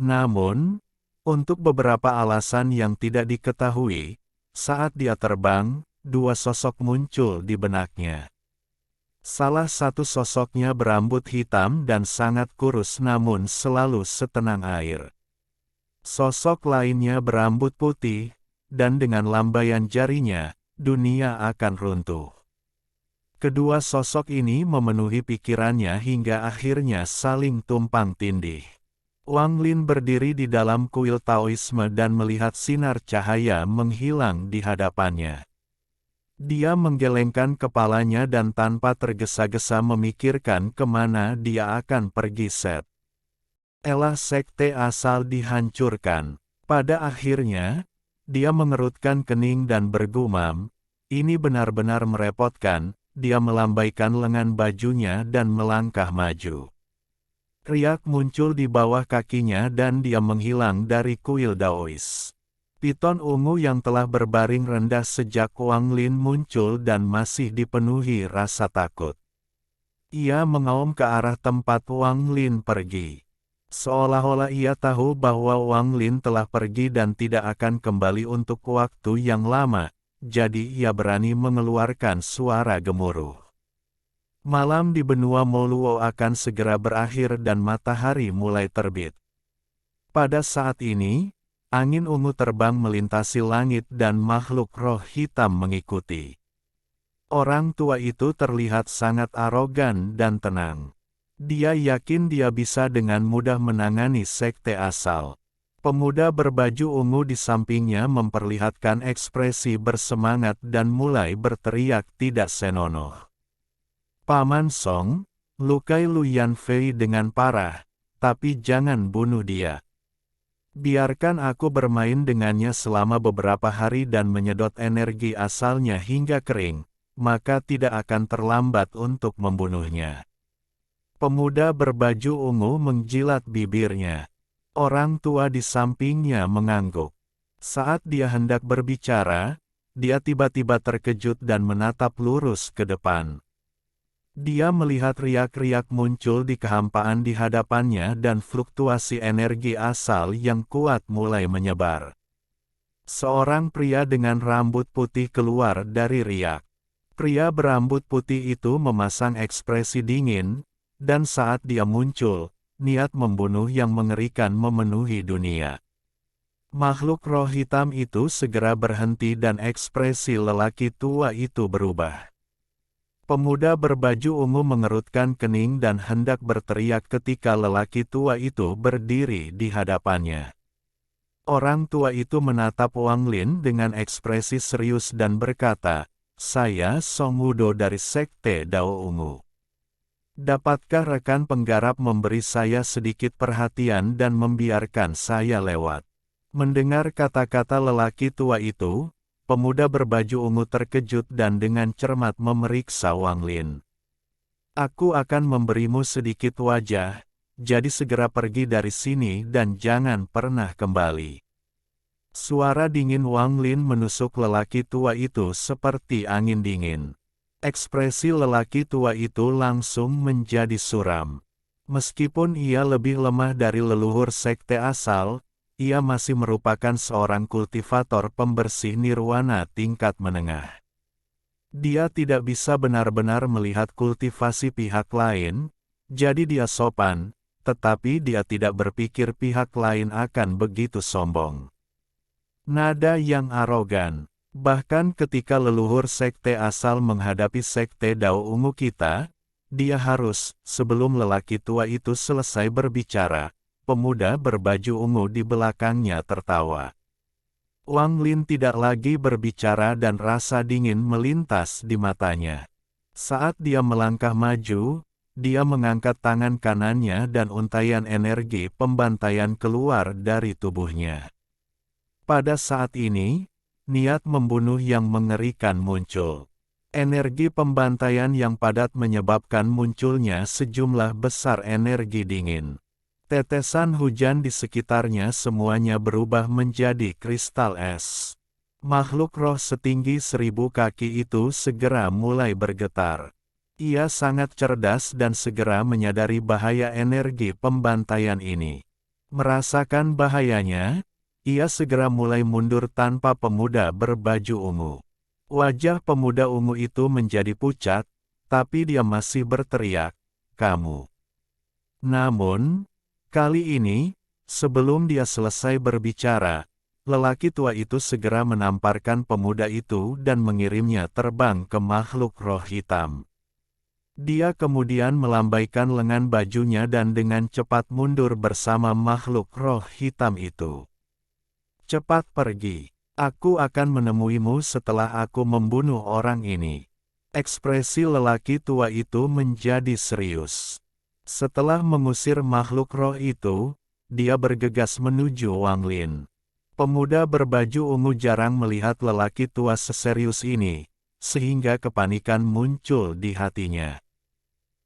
Namun, untuk beberapa alasan yang tidak diketahui, saat dia terbang, dua sosok muncul di benaknya. Salah satu sosoknya berambut hitam dan sangat kurus namun selalu setenang air. Sosok lainnya berambut putih, dan dengan lambaian jarinya, dunia akan runtuh. Kedua sosok ini memenuhi pikirannya hingga akhirnya saling tumpang tindih. Wang Lin berdiri di dalam kuil Taoisme dan melihat sinar cahaya menghilang di hadapannya. Dia menggelengkan kepalanya dan tanpa tergesa-gesa memikirkan kemana dia akan pergi. Elah sekte asal dihancurkan. Pada akhirnya, dia mengerutkan kening dan bergumam, ini benar-benar merepotkan. Dia melambaikan lengan bajunya dan melangkah maju. Riak muncul di bawah kakinya dan dia menghilang dari kuil Daois. Piton ungu yang telah berbaring rendah sejak Wang Lin muncul dan masih dipenuhi rasa takut. Ia mengaum ke arah tempat Wang Lin pergi. Seolah-olah ia tahu bahwa Wang Lin telah pergi dan tidak akan kembali untuk waktu yang lama, jadi ia berani mengeluarkan suara gemuruh. Malam di benua Moluo akan segera berakhir dan matahari mulai terbit. Pada saat ini, angin ungu terbang melintasi langit dan makhluk roh hitam mengikuti. Orang tua itu terlihat sangat arogan dan tenang. Dia yakin dia bisa dengan mudah menangani sekte asal. Pemuda berbaju ungu di sampingnya memperlihatkan ekspresi bersemangat dan mulai berteriak tidak senonoh. Paman Song, lukai Lu Yanfei dengan parah, tapi jangan bunuh dia. Biarkan aku bermain dengannya selama beberapa hari dan menyedot energi asalnya hingga kering, maka tidak akan terlambat untuk membunuhnya. Pemuda berbaju ungu menjilat bibirnya. Orang tua di sampingnya mengangguk. Saat dia hendak berbicara, dia tiba-tiba terkejut dan menatap lurus ke depan. Dia melihat riak-riak muncul di kehampaan di hadapannya dan fluktuasi energi asal yang kuat mulai menyebar. Seorang pria dengan rambut putih keluar dari riak. Pria berambut putih itu memasang ekspresi dingin, dan saat dia muncul, niat membunuh yang mengerikan memenuhi dunia. Makhluk roh hitam itu segera berhenti dan ekspresi lelaki tua itu berubah. Pemuda berbaju ungu mengerutkan kening dan hendak berteriak ketika lelaki tua itu berdiri di hadapannya. Orang tua itu menatap Wang Lin dengan ekspresi serius dan berkata, "Saya Song Wudo dari Sekte Dao Ungu. Dapatkah rekan penggarap memberi saya sedikit perhatian dan membiarkan saya lewat?" Mendengar kata-kata lelaki tua itu, pemuda berbaju ungu terkejut dan dengan cermat memeriksa Wang Lin. "Aku akan memberimu sedikit wajah, jadi segera pergi dari sini dan jangan pernah kembali." Suara dingin Wang Lin menusuk lelaki tua itu seperti angin dingin. Ekspresi lelaki tua itu langsung menjadi suram. Meskipun ia lebih lemah dari leluhur sekte asal, ia masih merupakan seorang kultivator pembersih nirwana tingkat menengah. Dia tidak bisa benar-benar melihat kultivasi pihak lain, jadi dia sopan, tetapi dia tidak berpikir pihak lain akan begitu sombong. Nada yang arogan. Bahkan ketika leluhur sekte asal menghadapi sekte Dao Ungu kita, dia harus, sebelum lelaki tua itu selesai berbicara, pemuda berbaju ungu di belakangnya tertawa. Wang Lin tidak lagi berbicara dan rasa dingin melintas di matanya. Saat dia melangkah maju, dia mengangkat tangan kanannya dan untaian energi pembantaian keluar dari tubuhnya. Pada saat ini, niat membunuh yang mengerikan muncul. Energi pembantaian yang padat menyebabkan munculnya sejumlah besar energi dingin. Tetesan hujan di sekitarnya semuanya berubah menjadi kristal es. Makhluk roh setinggi 1000 kaki itu segera mulai bergetar. Ia sangat cerdas dan segera menyadari bahaya energi pembantaian ini. Merasakan bahayanya, ia segera mulai mundur tanpa pemuda berbaju ungu. Wajah pemuda ungu itu menjadi pucat, tapi dia masih berteriak, "Kamu." Namun, kali ini, sebelum dia selesai berbicara, lelaki tua itu segera menamparkan pemuda itu dan mengirimnya terbang ke makhluk roh hitam. Dia kemudian melambaikan lengan bajunya dan dengan cepat mundur bersama makhluk roh hitam itu. "Cepat pergi. Aku akan menemuimu setelah aku membunuh orang ini." Ekspresi lelaki tua itu menjadi serius. Setelah mengusir makhluk roh itu, dia bergegas menuju Wang Lin. Pemuda berbaju ungu jarang melihat lelaki tua seserius ini, sehingga kepanikan muncul di hatinya.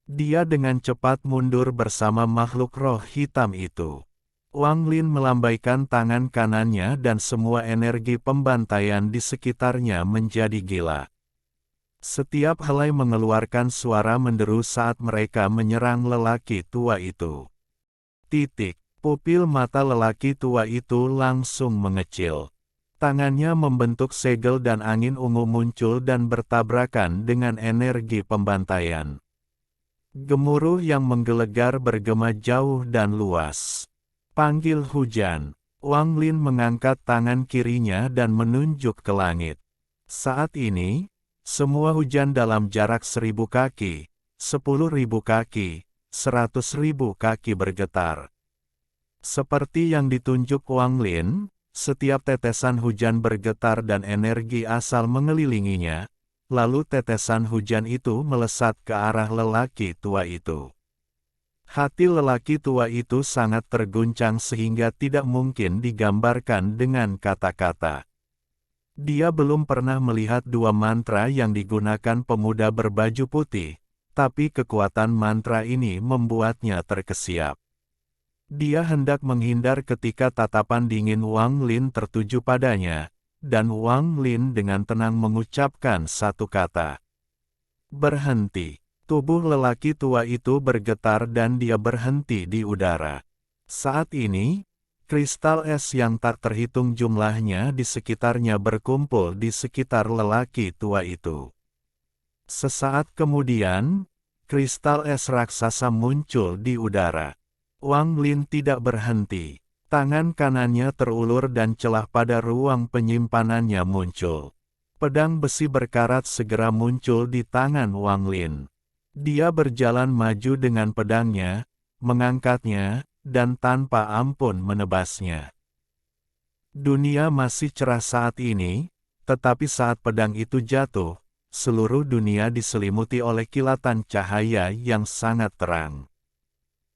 Dia dengan cepat mundur bersama makhluk roh hitam itu. Wang Lin melambaikan tangan kanannya dan semua energi pembantaian di sekitarnya menjadi gila. Setiap helai mengeluarkan suara menderu saat mereka menyerang lelaki tua itu. Pupil mata lelaki tua itu langsung mengecil. Tangannya membentuk segel dan angin ungu muncul dan bertabrakan dengan energi pembantaian. Gemuruh yang menggelegar bergema jauh dan luas. Panggil hujan. Wang Lin mengangkat tangan kirinya dan menunjuk ke langit. Saat ini, semua hujan dalam jarak 1.000 kaki, 10.000 kaki, 100.000 kaki bergetar. Seperti yang ditunjuk Wang Lin, setiap tetesan hujan bergetar dan energi asal mengelilinginya, lalu tetesan hujan itu melesat ke arah lelaki tua itu. Hati lelaki tua itu sangat terguncang sehingga tidak mungkin digambarkan dengan kata-kata. Dia belum pernah melihat dua mantra yang digunakan pemuda berbaju putih, tapi kekuatan mantra ini membuatnya terkesiap. Dia hendak menghindar ketika tatapan dingin Wang Lin tertuju padanya, dan Wang Lin dengan tenang mengucapkan satu kata. Berhenti. Tubuh lelaki tua itu bergetar dan dia berhenti di udara. Saat ini, kristal es yang tak terhitung jumlahnya di sekitarnya berkumpul di sekitar lelaki tua itu. Sesaat kemudian, kristal es raksasa muncul di udara. Wang Lin tidak berhenti. Tangan kanannya terulur dan celah pada ruang penyimpanannya muncul. Pedang besi berkarat segera muncul di tangan Wang Lin. Dia berjalan maju dengan pedangnya, mengangkatnya, dan tanpa ampun menebasnya. Dunia masih cerah saat ini, tetapi saat pedang itu jatuh, seluruh dunia diselimuti oleh kilatan cahaya yang sangat terang.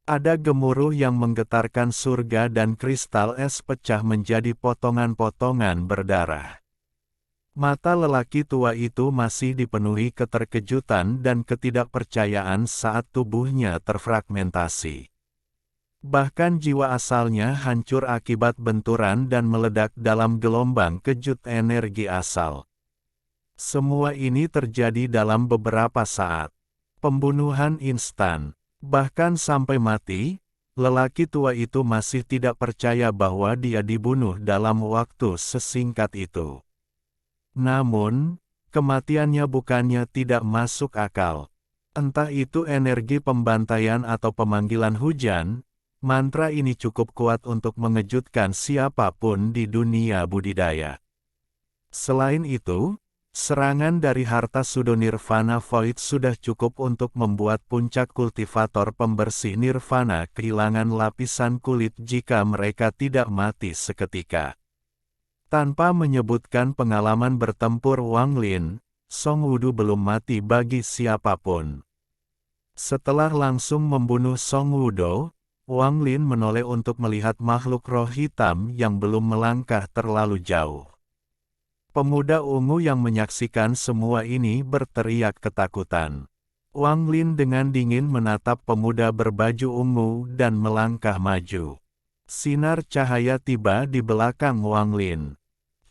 Ada gemuruh yang menggetarkan surga dan kristal es pecah menjadi potongan-potongan berdarah. Mata lelaki tua itu masih dipenuhi keterkejutan dan ketidakpercayaan saat tubuhnya terfragmentasi. Bahkan jiwa asalnya hancur akibat benturan dan meledak dalam gelombang kejut energi asal. Semua ini terjadi dalam beberapa saat. Pembunuhan instan. Bahkan sampai mati, lelaki tua itu masih tidak percaya bahwa dia dibunuh dalam waktu sesingkat itu. Namun, kematiannya bukannya tidak masuk akal. Entah itu energi pembantaian atau pemanggilan hujan, mantra ini cukup kuat untuk mengejutkan siapapun di dunia budidaya. Selain itu, serangan dari harta Sudo Nirvana Void sudah cukup untuk membuat puncak kultivator pembersih Nirvana kehilangan lapisan kulit jika mereka tidak mati seketika. Tanpa menyebutkan pengalaman bertempur Wang Lin, Song Wudu belum mati bagi siapapun. Setelah langsung membunuh Song Wudu, Wang Lin menoleh untuk melihat makhluk roh hitam yang belum melangkah terlalu jauh. Pemuda ungu yang menyaksikan semua ini berteriak ketakutan. Wang Lin dengan dingin menatap pemuda berbaju ungu dan melangkah maju. Sinar cahaya tiba di belakang Wang Lin.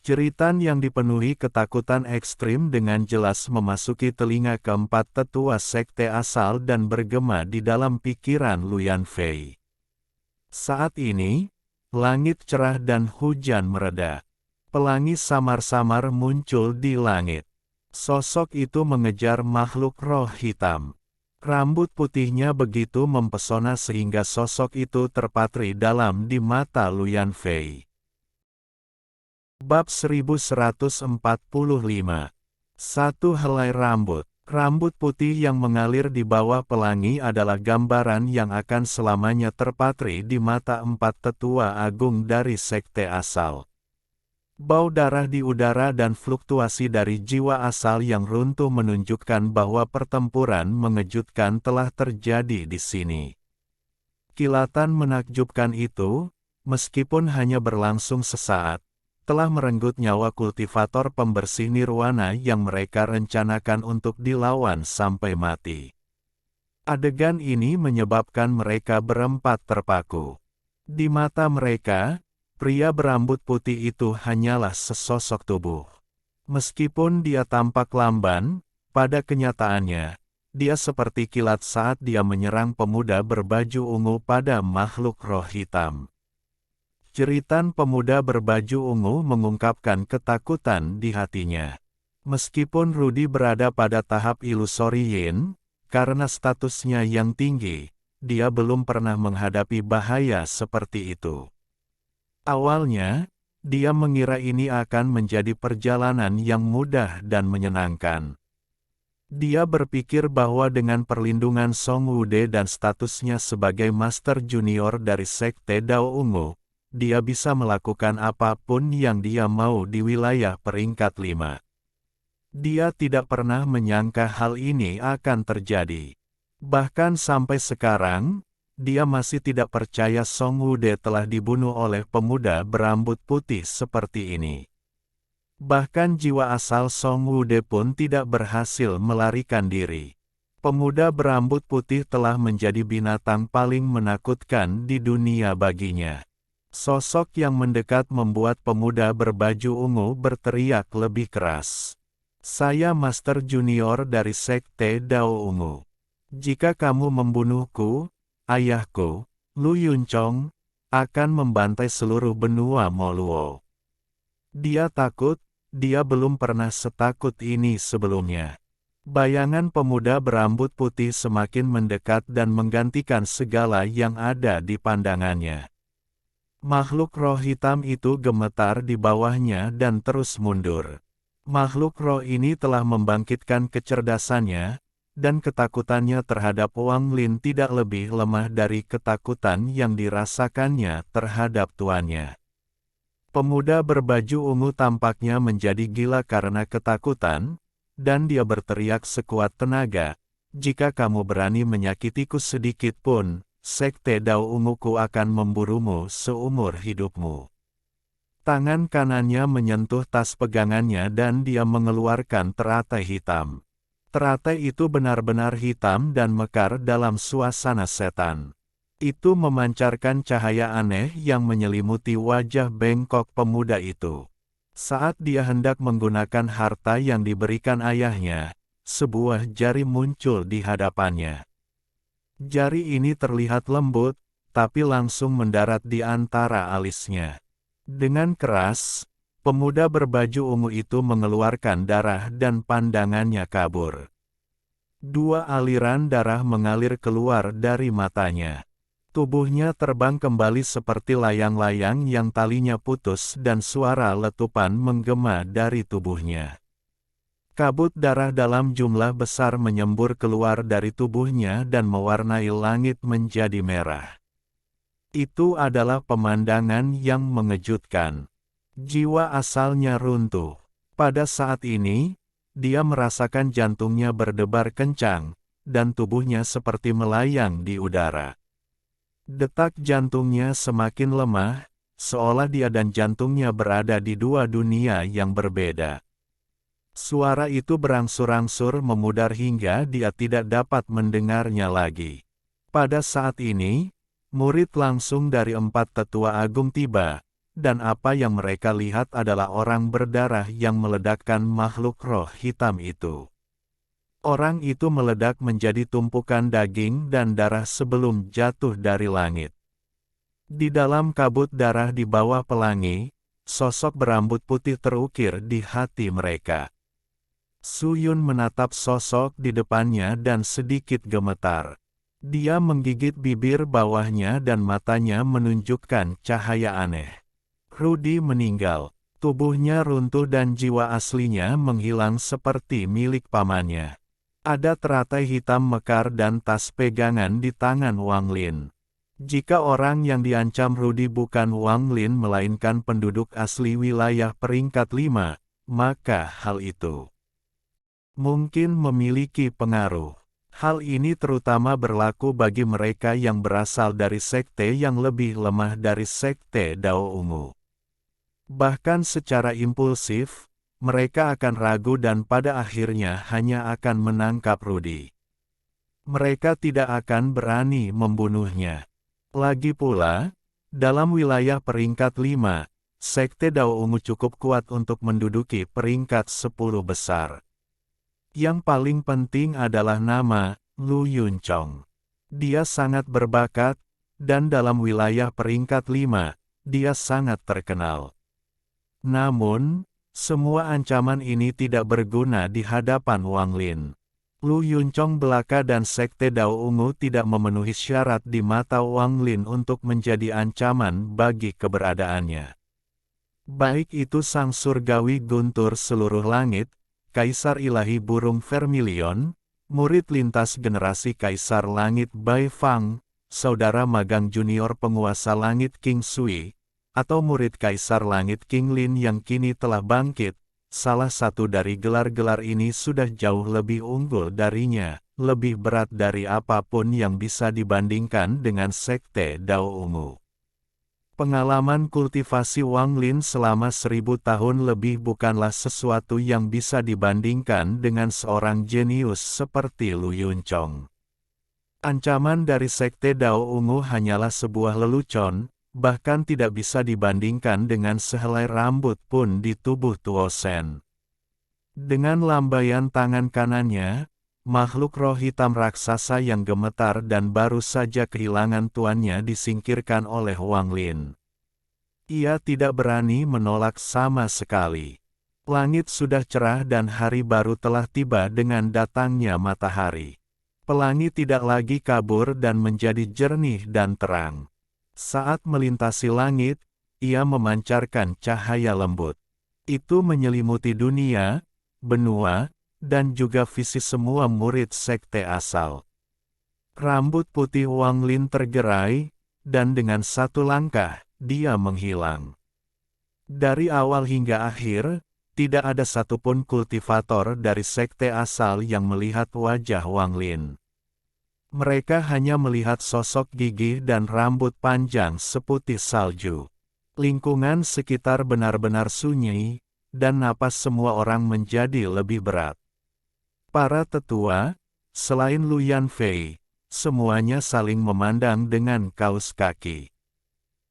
Jeritan yang dipenuhi ketakutan ekstrim dengan jelas memasuki telinga keempat tetua sekte asal dan bergema di dalam pikiran Luyan Fei. Saat ini, langit cerah dan hujan mereda. Pelangi samar-samar muncul di langit. Sosok itu mengejar makhluk roh hitam. Rambut putihnya begitu mempesona sehingga sosok itu terpatri dalam di mata Luyan Fei. Bab 1145. Satu helai rambut. Rambut putih yang mengalir di bawah pelangi adalah gambaran yang akan selamanya terpatri di mata empat tetua agung dari sekte asal. Bau darah di udara dan fluktuasi dari jiwa asal yang runtuh menunjukkan bahwa pertempuran mengejutkan telah terjadi di sini. Kilatan menakjubkan itu, meskipun hanya berlangsung sesaat, telah merenggut nyawa kultivator pembersih nirwana yang mereka rencanakan untuk dilawan sampai mati. Adegan ini menyebabkan mereka berempat terpaku. Di mata mereka, pria berambut putih itu hanyalah sesosok tubuh. Meskipun dia tampak lamban, pada kenyataannya, dia seperti kilat saat dia menyerang pemuda berbaju ungu pada makhluk roh hitam. Jeritan pemuda berbaju ungu mengungkapkan ketakutan di hatinya. Meskipun Rudy berada pada tahap ilusori yin, karena statusnya yang tinggi, dia belum pernah menghadapi bahaya seperti itu. Awalnya, dia mengira ini akan menjadi perjalanan yang mudah dan menyenangkan. Dia berpikir bahwa dengan perlindungan Song Wude dan statusnya sebagai Master Junior dari Sekte Dao Ungu, dia bisa melakukan apapun yang dia mau di wilayah peringkat 5. Dia tidak pernah menyangka hal ini akan terjadi. Bahkan sampai sekarang, dia masih tidak percaya Song Wude telah dibunuh oleh pemuda berambut putih seperti ini. Bahkan jiwa asal Song Wude pun tidak berhasil melarikan diri. Pemuda berambut putih telah menjadi binatang paling menakutkan di dunia baginya. Sosok yang mendekat membuat pemuda berbaju ungu berteriak lebih keras. Saya Master Junior dari Sekte Dao Ungu. Jika kamu membunuhku, ayahku, Lu Yunchong, akan membantai seluruh benua Moluo. Dia takut, dia belum pernah setakut ini sebelumnya. Bayangan pemuda berambut putih semakin mendekat dan menggantikan segala yang ada di pandangannya. Makhluk roh hitam itu gemetar di bawahnya dan terus mundur. Makhluk roh ini telah membangkitkan kecerdasannya, dan ketakutannya terhadap Wang Lin tidak lebih lemah dari ketakutan yang dirasakannya terhadap tuannya. Pemuda berbaju ungu tampaknya menjadi gila karena ketakutan, dan dia berteriak sekuat tenaga, "Jika kamu berani menyakitiku sedikit pun, Sekte Dao Unguku akan memburumu seumur hidupmu." Tangan kanannya menyentuh tas pegangannya dan dia mengeluarkan teratai hitam. Teratai itu benar-benar hitam dan mekar dalam suasana setan. Itu memancarkan cahaya aneh yang menyelimuti wajah bengkok pemuda itu. Saat dia hendak menggunakan harta yang diberikan ayahnya, sebuah jari muncul di hadapannya. Jari ini terlihat lembut, tapi langsung mendarat di antara alisnya. Dengan keras, pemuda berbaju ungu itu mengeluarkan darah dan pandangannya kabur. Dua aliran darah mengalir keluar dari matanya. Tubuhnya terbang kembali seperti layang-layang yang talinya putus dan suara letupan menggema dari tubuhnya. Kabut darah dalam jumlah besar menyembur keluar dari tubuhnya dan mewarnai langit menjadi merah. Itu adalah pemandangan yang mengejutkan. Jiwa asalnya runtuh. Pada saat ini, dia merasakan jantungnya berdebar kencang, dan tubuhnya seperti melayang di udara. Detak jantungnya semakin lemah, seolah dia dan jantungnya berada di dua dunia yang berbeda. Suara itu berangsur-angsur memudar hingga dia tidak dapat mendengarnya lagi. Pada saat ini, murid langsung dari 4 tetua agung tiba, dan apa yang mereka lihat adalah orang berdarah yang meledakkan makhluk roh hitam itu. Orang itu meledak menjadi tumpukan daging dan darah sebelum jatuh dari langit. Di dalam kabut darah di bawah pelangi, sosok berambut putih terukir di hati mereka. Su Yun menatap sosok di depannya dan sedikit gemetar. Dia menggigit bibir bawahnya dan matanya menunjukkan cahaya aneh. Rudy meninggal. Tubuhnya runtuh dan jiwa aslinya menghilang seperti milik pamannya. Ada teratai hitam mekar dan tas pegangan di tangan Wang Lin. Jika orang yang diancam Rudy bukan Wang Lin melainkan penduduk asli wilayah peringkat 5, maka hal itu mungkin memiliki pengaruh. Hal ini terutama berlaku bagi mereka yang berasal dari sekte yang lebih lemah dari Sekte Dao Ungu. Bahkan secara impulsif, mereka akan ragu dan pada akhirnya hanya akan menangkap Rudy. Mereka tidak akan berani membunuhnya. Lagi pula, dalam wilayah peringkat 5, Sekte Dao Ungu cukup kuat untuk menduduki peringkat 10 besar. Yang paling penting adalah nama, Lu Yunchong. Dia sangat berbakat, dan dalam wilayah peringkat 5, dia sangat terkenal. Namun, semua ancaman ini tidak berguna di hadapan Wang Lin. Lu Yunchong belaka dan Sekte Dao Ungu tidak memenuhi syarat di mata Wang Lin untuk menjadi ancaman bagi keberadaannya. Baik itu Sang Surgawi Guntur Seluruh Langit, Kaisar Ilahi Burung Vermilion, murid lintas generasi Kaisar Langit Bai Fang, saudara magang junior penguasa langit King Sui, atau murid Kaisar Langit King Lin yang kini telah bangkit, salah satu dari gelar-gelar ini sudah jauh lebih unggul darinya, lebih berat dari apapun yang bisa dibandingkan dengan Sekte Dao Ungu. Pengalaman kultivasi Wang Lin selama 1000 tahun lebih bukanlah sesuatu yang bisa dibandingkan dengan seorang jenius seperti Lu Yunchong. Ancaman dari Sekte Dao Ungu hanyalah sebuah lelucon, bahkan tidak bisa dibandingkan dengan sehelai rambut pun di tubuh Tuo Shen. Dengan lambaian tangan kanannya, makhluk roh hitam raksasa yang gemetar dan baru saja kehilangan tuannya disingkirkan oleh Wang Lin. Ia tidak berani menolak sama sekali. Langit sudah cerah dan hari baru telah tiba dengan datangnya matahari. Pelangi tidak lagi kabur dan menjadi jernih dan terang. Saat melintasi langit, ia memancarkan cahaya lembut. Itu menyelimuti dunia, benua, dan juga visi semua murid sekte asal. Rambut putih Wang Lin tergerai, dan dengan satu langkah, dia menghilang. Dari awal hingga akhir, tidak ada satupun kultivator dari sekte asal yang melihat wajah Wang Lin. Mereka hanya melihat sosok gigih dan rambut panjang seputih salju. Lingkungan sekitar benar-benar sunyi, dan napas semua orang menjadi lebih berat. Para tetua, selain Lu Yanfei, semuanya saling memandang dengan kaus kaki.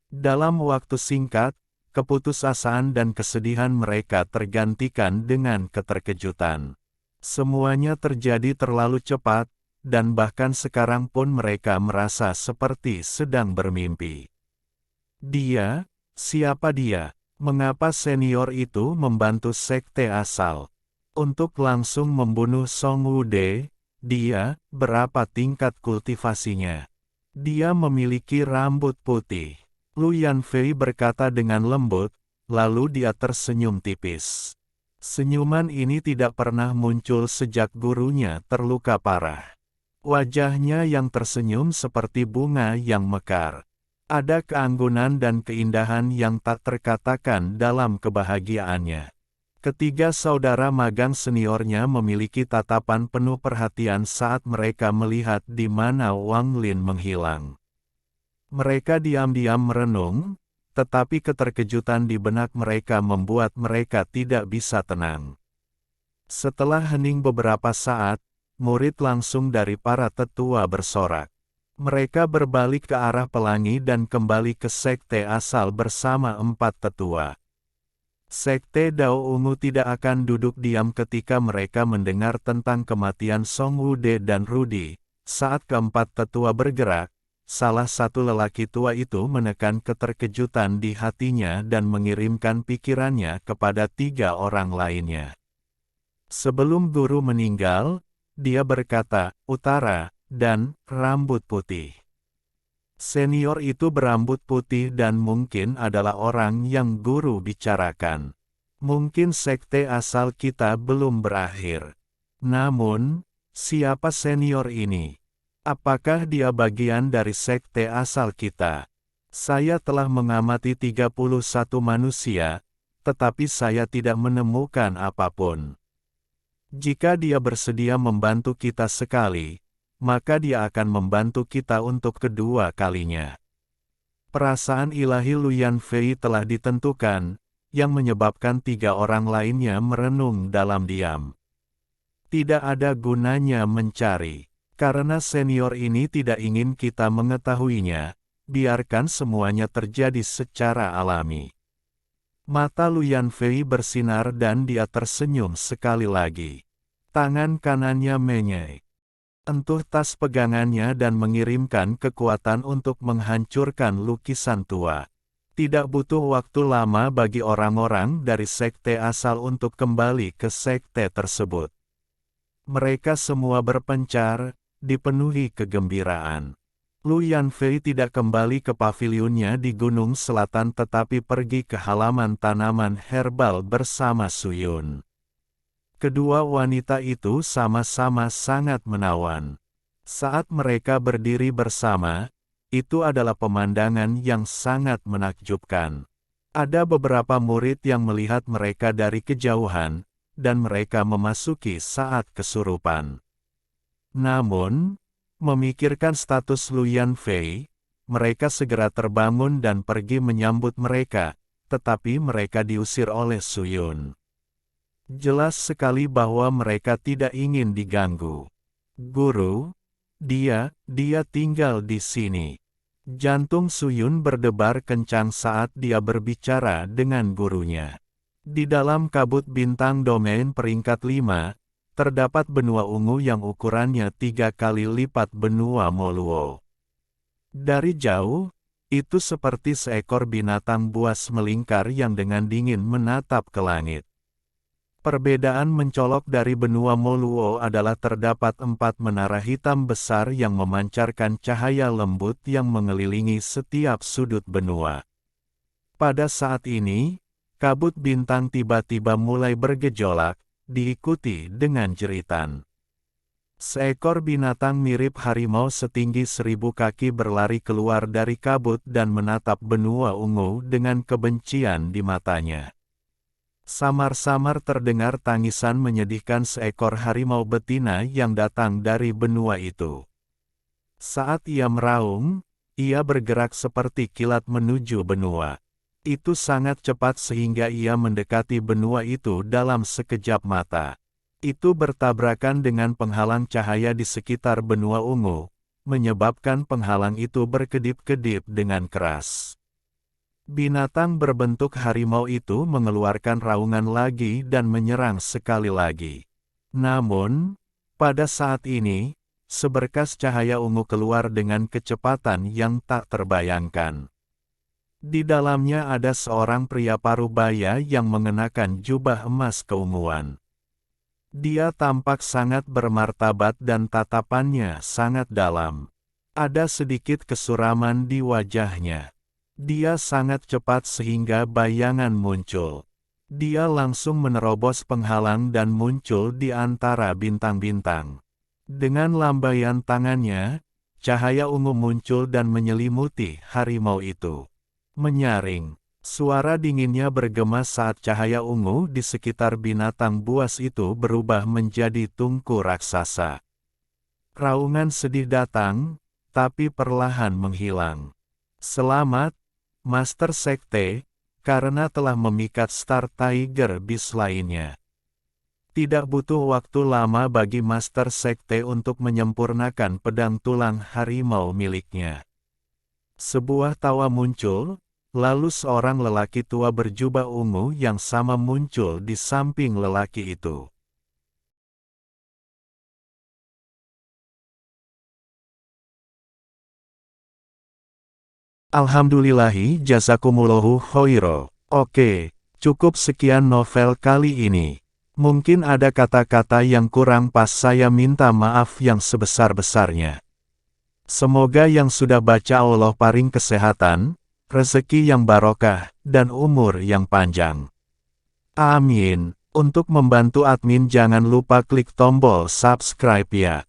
Dalam waktu singkat, keputusasaan dan kesedihan mereka tergantikan dengan keterkejutan. Semuanya terjadi terlalu cepat, dan bahkan sekarang pun mereka merasa seperti sedang bermimpi. Dia, siapa dia? Mengapa senior itu membantu sekte asal untuk langsung membunuh Song Wude? Dia, berapa tingkat kultivasinya? Dia memiliki rambut putih. Lu Yanfei berkata dengan lembut, lalu dia tersenyum tipis. Senyuman ini tidak pernah muncul sejak gurunya terluka parah. Wajahnya yang tersenyum seperti bunga yang mekar. Ada keanggunan dan keindahan yang tak terkatakan dalam kebahagiaannya. Ketiga saudara magang seniornya memiliki tatapan penuh perhatian saat mereka melihat di mana Wang Lin menghilang. Mereka diam-diam merenung, tetapi keterkejutan di benak mereka membuat mereka tidak bisa tenang. Setelah hening beberapa saat, murid langsung dari para tetua bersorak. Mereka berbalik ke arah pelangi dan kembali ke sekte asal bersama 4 tetua. Sekte Dao Ungu tidak akan duduk diam ketika mereka mendengar tentang kematian Song Wude dan Rudi. Saat keempat tetua bergerak, salah satu lelaki tua itu menekan keterkejutan di hatinya dan mengirimkan pikirannya kepada 3 orang lainnya. Sebelum guru meninggal, dia berkata, "Utara," dan "rambut putih." Senior itu berambut putih dan mungkin adalah orang yang guru bicarakan. Mungkin sekte asal kita belum berakhir. Namun, siapa senior ini? Apakah dia bagian dari sekte asal kita? Saya telah mengamati 31 manusia, tetapi saya tidak menemukan apapun. Jika dia bersedia membantu kita sekali, maka dia akan membantu kita untuk kedua kalinya. Perasaan ilahi Lu Yanfei telah ditentukan, yang menyebabkan 3 orang lainnya merenung dalam diam. Tidak ada gunanya mencari, karena senior ini tidak ingin kita mengetahuinya, biarkan semuanya terjadi secara alami. Mata Lu Yanfei bersinar dan dia tersenyum sekali lagi. Tangan kanannya menyek. Entuh tas pegangannya dan mengirimkan kekuatan untuk menghancurkan lukisan tua. Tidak butuh waktu lama bagi orang-orang dari sekte asal untuk kembali ke sekte tersebut. Mereka semua berpencar, dipenuhi kegembiraan. Lu Yanfei tidak kembali ke pavilionnya di Gunung Selatan tetapi pergi ke halaman tanaman herbal bersama Suyun. Kedua wanita itu sama-sama sangat menawan. Saat mereka berdiri bersama, itu adalah pemandangan yang sangat menakjubkan. Ada beberapa murid yang melihat mereka dari kejauhan, dan mereka memasuki saat kesurupan. Namun, memikirkan status Lu Yanfei, mereka segera terbangun dan pergi menyambut mereka, tetapi mereka diusir oleh Suyun. Jelas sekali bahwa mereka tidak ingin diganggu. Guru, dia tinggal di sini. Jantung Suyun berdebar kencang saat dia berbicara dengan gurunya. Di dalam kabut bintang domain peringkat 5, terdapat benua ungu yang ukurannya 3 kali lipat benua Moluo. Dari jauh, itu seperti seekor binatang buas melingkar yang dengan dingin menatap ke langit. Perbedaan mencolok dari benua Moluo adalah terdapat 4 menara hitam besar yang memancarkan cahaya lembut yang mengelilingi setiap sudut benua. Pada saat ini, kabut bintang tiba-tiba mulai bergejolak, diikuti dengan jeritan. Seekor binatang mirip harimau setinggi 1000 kaki berlari keluar dari kabut dan menatap benua ungu dengan kebencian di matanya. Samar-samar terdengar tangisan menyedihkan seekor harimau betina yang datang dari benua itu. Saat ia meraung, ia bergerak seperti kilat menuju benua. Itu sangat cepat sehingga ia mendekati benua itu dalam sekejap mata. Itu bertabrakan dengan penghalang cahaya di sekitar benua ungu, menyebabkan penghalang itu berkedip-kedip dengan keras. Binatang berbentuk harimau itu mengeluarkan raungan lagi dan menyerang sekali lagi. Namun, pada saat ini, seberkas cahaya ungu keluar dengan kecepatan yang tak terbayangkan. Di dalamnya ada seorang pria parubaya yang mengenakan jubah emas keunguan. Dia tampak sangat bermartabat dan tatapannya sangat dalam. Ada sedikit kesuraman di wajahnya. Dia sangat cepat sehingga bayangan muncul. Dia langsung menerobos penghalang dan muncul di antara bintang-bintang. Dengan lambaian tangannya, cahaya ungu muncul dan menyelimuti harimau itu. Menyaring, suara dinginnya bergema saat cahaya ungu di sekitar binatang buas itu berubah menjadi tungku raksasa. Raungan sedih datang, tapi perlahan menghilang. Selamat, Master Sekte, karena telah memikat Star Tiger Beast lainnya. Tidak butuh waktu lama bagi Master Sekte untuk menyempurnakan pedang tulang harimau miliknya. Sebuah tawa muncul, lalu seorang lelaki tua berjubah ungu yang sama muncul di samping lelaki itu. Alhamdulillahi jazakumullahu khairo. Oke, cukup sekian novel kali ini. Mungkin ada kata-kata yang kurang pas, saya minta maaf yang sebesar-besarnya. Semoga yang sudah baca Allah paring kesehatan, rezeki yang barokah, dan umur yang panjang. Amin. Untuk membantu admin jangan lupa klik tombol subscribe ya.